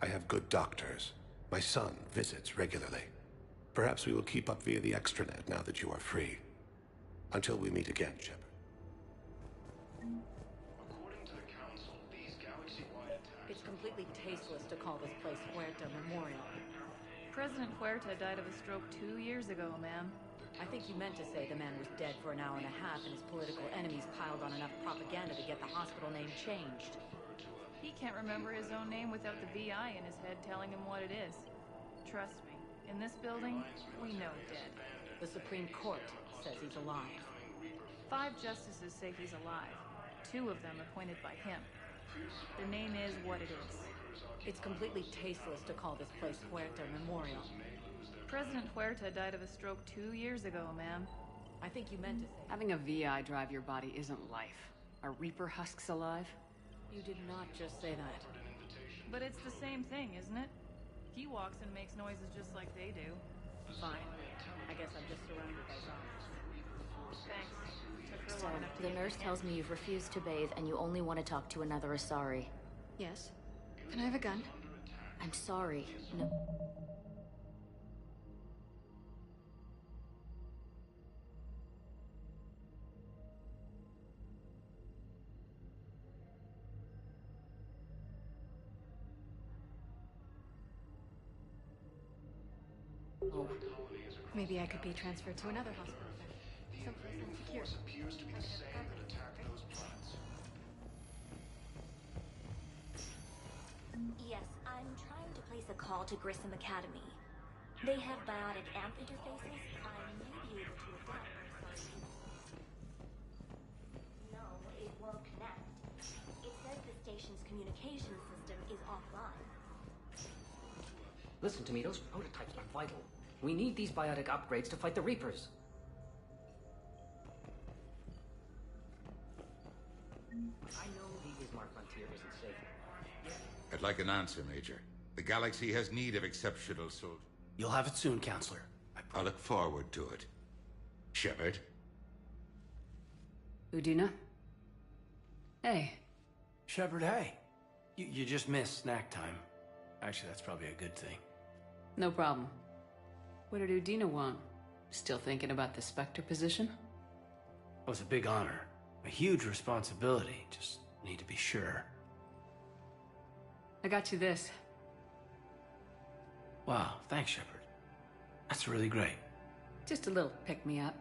I have good doctors. My son visits regularly. Perhaps we will keep up via the extranet now that you are free. Until we meet again, Shepard. It's completely tasteless to call this place Huerta Memorial. President Huerta died of a stroke 2 years ago, ma'am. I think you meant to say the man was dead for an hour and a half and his political enemies piled on enough propaganda to get the hospital name changed. He can't remember his own name without the VI in his head telling him what it is. Trust me, in this building, we know dead. The Supreme Court says he's alive. 5 justices say he's alive. 2 of them appointed by him. The name is what it is. It's completely tasteless to call this place Huerta Memorial. President Huerta died of a stroke 2 years ago, ma'am. I think you meant to say... Having a VI drive your body isn't life. Are Reaper husks alive? You did not just say that. But it's the same thing, isn't it? He walks and makes noises just like they do. Fine. I guess I'm just surrounded by zombies. Thanks. Took her So, long enough to the get nurse here. tells me you've refused to bathe and you only want to talk to another Asari. Yes. Can I have a gun? I'm sorry. No. Oh. Maybe I could be transferred to another hospital then. Someplace insecure. Appears to be the same that attacked those planets. Yes, I'm trying to place a call to Grissom Academy. They have biotic amp interfaces. I may be able to adapt for some. No, it won't connect. It says the station's communication system is offline. Listen to me, those prototypes are vital. We need these biotic upgrades to fight the Reapers. I know the Ismar frontier isn't safe. I'd like an answer, Major. The galaxy has need of exceptional soldiers. You'll have it soon, Counselor. I look forward to it. Shepard? Udina? Hey. Shepard, hey. You just missed snack time. Actually, that's probably a good thing. No problem. What did Udina want? Still thinking about the Spectre position? It was a big honor. A huge responsibility. Just need to be sure. I got you this. Wow, thanks, Shepard. That's really great. Just a little pick-me-up.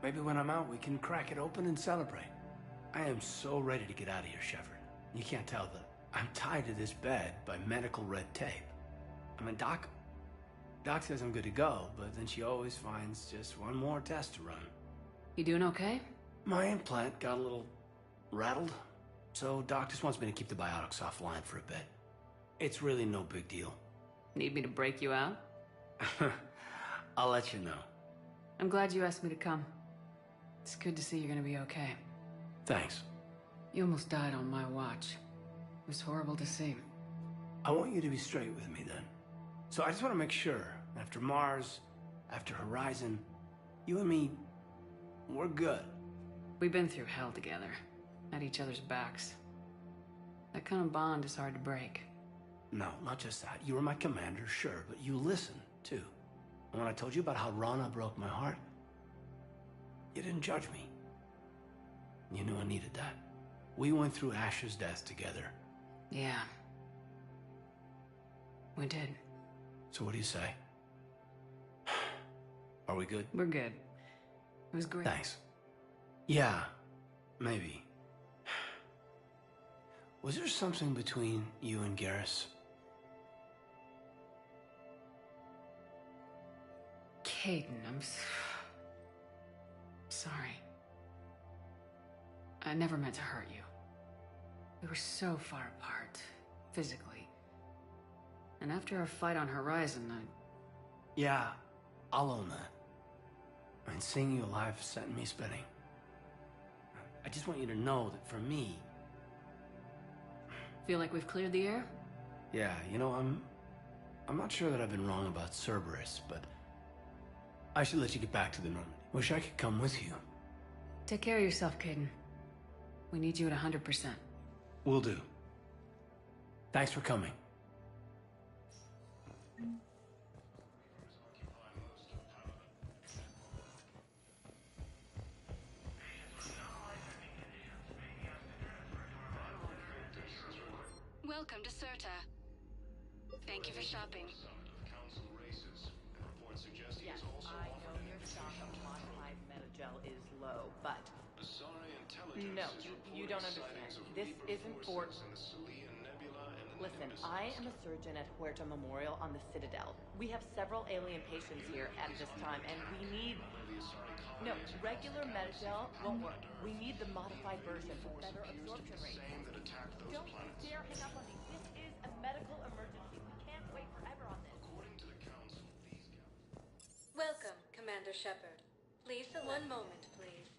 Maybe when I'm out, we can crack it open and celebrate. I am so ready to get out of here, Shepard. You can't tell that I'm tied to this bed by medical red tape. I mean, Doc says I'm good to go, but then she always finds just one more test to run. You doing okay? My implant got a little rattled, so Doc just wants me to keep the biotics offline for a bit. It's really no big deal. Need me to break you out? I'll let you know. I'm glad you asked me to come. It's good to see you're gonna be okay. Thanks. You almost died on my watch. It was horrible to see. I want you to be straight with me then. So I just want to make sure, after Mars, after Horizon, you and me, we're good. We've been through hell together, at each other's backs. That kind of bond is hard to break. No, not just that. You were my commander, sure, but you listened, too. And when I told you about how Rana broke my heart, you didn't judge me. You knew I needed that. We went through Ash's death together. Yeah. We did. So what do you say? Are we good? We're good. It was great. Thanks. Yeah, maybe. Was there something between you and Garrus? Kaidan, I'm sorry. I never meant to hurt you. We were so far apart, physically. And after our fight on Horizon, Yeah, I'll own that. And seeing you alive sent me spinning. I just want you to know that for me... Feel like we've cleared the air? Yeah, you know, I'm not sure that I've been wrong about Cerberus, but I should let you get back to the Normandy. Wish I could come with you. Take care of yourself, Kaidan. We need you at 100%. Will do. Thanks for coming. Welcome to Serta. Thank you for shopping. Yes, I know your stock of modified metagel is low, but... No, you don't understand. This isn't for... Listen, I am a surgeon at Huerta Memorial on the Citadel. We have several alien patients here at this time, and we need... No, regular metagel won't work. We need the modified version for better absorption rate. Don't dare hang up on me. This is a medical emergency. We can't wait forever on this. Welcome, Commander Shepard. Please, one moment, please.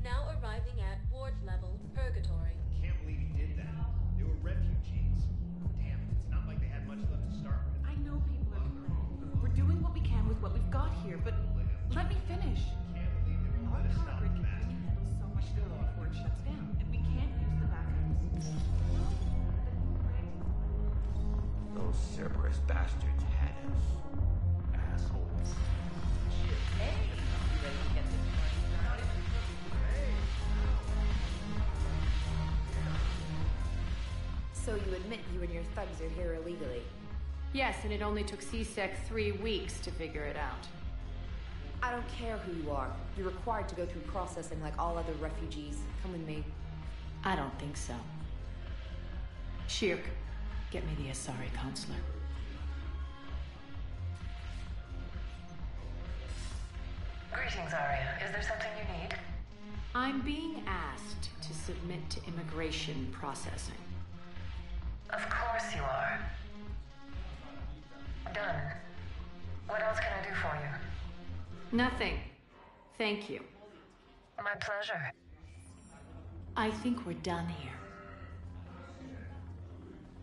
Now arriving at ward level Purgatory. Can't believe he did that. They were refugees. Damn it, it's not like they had much left to start with. I know people are complaining. We're doing what we can with what we've got here, but let me finish. Our power grid can only handle so much flow before it shuts down, and we can't use the backups. Those Cerberus bastards had us. Assholes. Hey! You ready to get this party started? So you admit you and your thugs are here illegally? Yes, and it only took C-Sec 3 weeks to figure it out. I don't care who you are. You're required to go through processing like all other refugees. Come with me. I don't think so. Shirk, get me the Asari consular. Greetings, Arya. Is there something you need? I'm being asked to submit to immigration processing. Of course you are. Done. What else can I do for you? Nothing. Thank you. My pleasure. I think we're done here.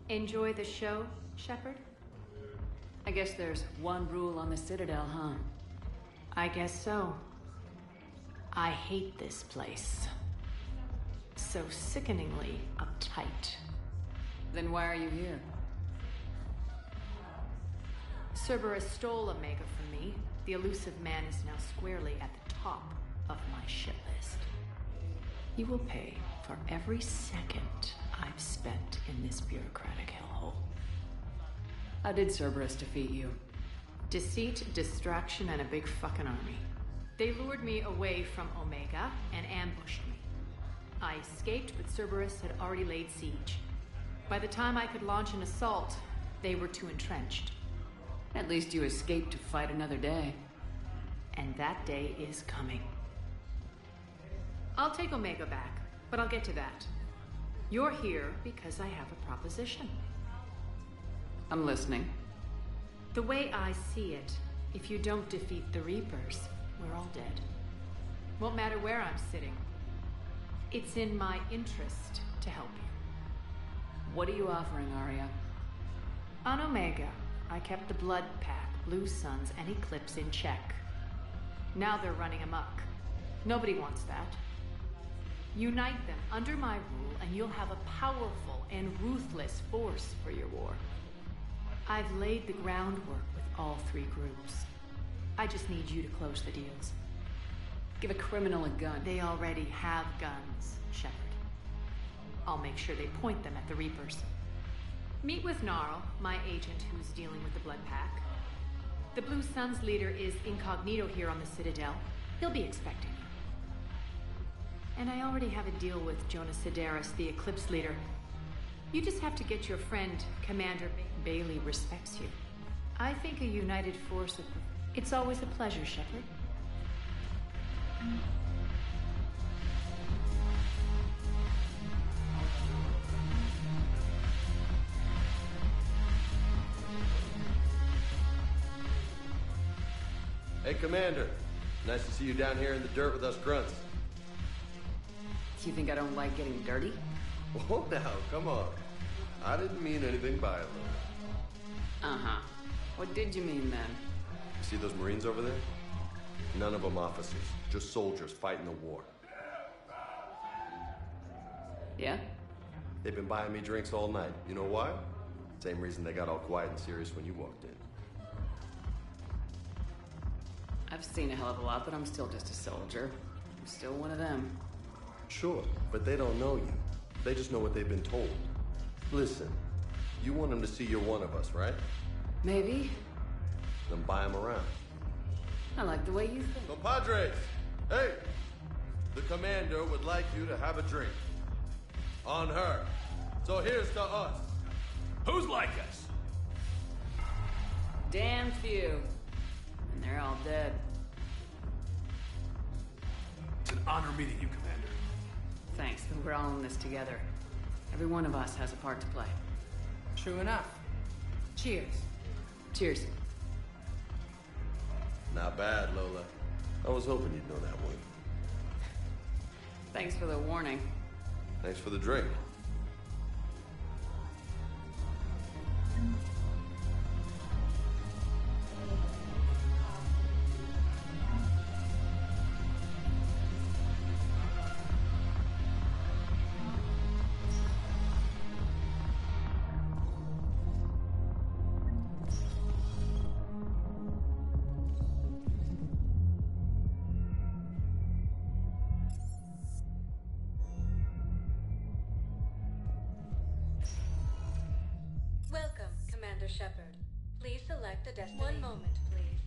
Enjoy the show, Shepard? I guess there's one rule on the Citadel, huh? I guess so. I hate this place. So sickeningly uptight. Then why are you here? Cerberus stole Omega from me. The elusive man is now squarely at the top of my shit list. He will pay for every second I've spent in this bureaucratic hellhole. How did Cerberus defeat you? Deceit, distraction, and a big fucking army. They lured me away from Omega and ambushed me. I escaped, but Cerberus had already laid siege. By the time I could launch an assault, they were too entrenched. At least you escaped to fight another day. And that day is coming. I'll take Omega back, but I'll get to that. You're here because I have a proposition. I'm listening. The way I see it, if you don't defeat the Reapers, we're all dead. Won't matter where I'm sitting. It's in my interest to help you. What are you offering, Arya? On Omega, I kept the Blood Pack, Blue Suns, and Eclipse in check. Now they're running amok. Nobody wants that. Unite them under my rule, and you'll have a powerful and ruthless force for your war. I've laid the groundwork with all three groups. I just need you to close the deals. Give a criminal a gun. They already have guns, Shepard. I'll make sure they point them at the Reapers. Meet with Gnarl, my agent who's dealing with the Blood Pack. The Blue Suns leader is incognito here on the Citadel. He'll be expecting you. And I already have a deal with Jonas Sidaris, the Eclipse leader. You just have to get your friend, Commander Bailey, respects you. I think a united force of... It's always a pleasure, Shepard. Hey, Commander. Nice to see you down here in the dirt with us grunts. You think I don't like getting dirty? Oh, now, come on. I didn't mean anything by it, Lola. Uh-huh. What did you mean, then? See those Marines over there? None of them officers, just soldiers fighting the war. Yeah? They've been buying me drinks all night. You know why? Same reason they got all quiet and serious when you walked in. I've seen a hell of a lot, but I'm still just a soldier. I'm still one of them. Sure, but they don't know you. They just know what they've been told. Listen, you want them to see you're one of us, right? Maybe. Then buy them around. I like the way you think. Compadres! Hey! The commander would like you to have a drink. On her. So here's to us. Who's like us? Damn few. And they're all dead. It's an honor meeting you, Commander. Thanks, but we're all in this together. Every one of us has a part to play. True enough. Cheers. Cheers. Not bad, Lola. I was hoping you'd know that one. Thanks for the warning. Thanks for the drink. Welcome, Commander Shepard. Please select a destination. One moment, please.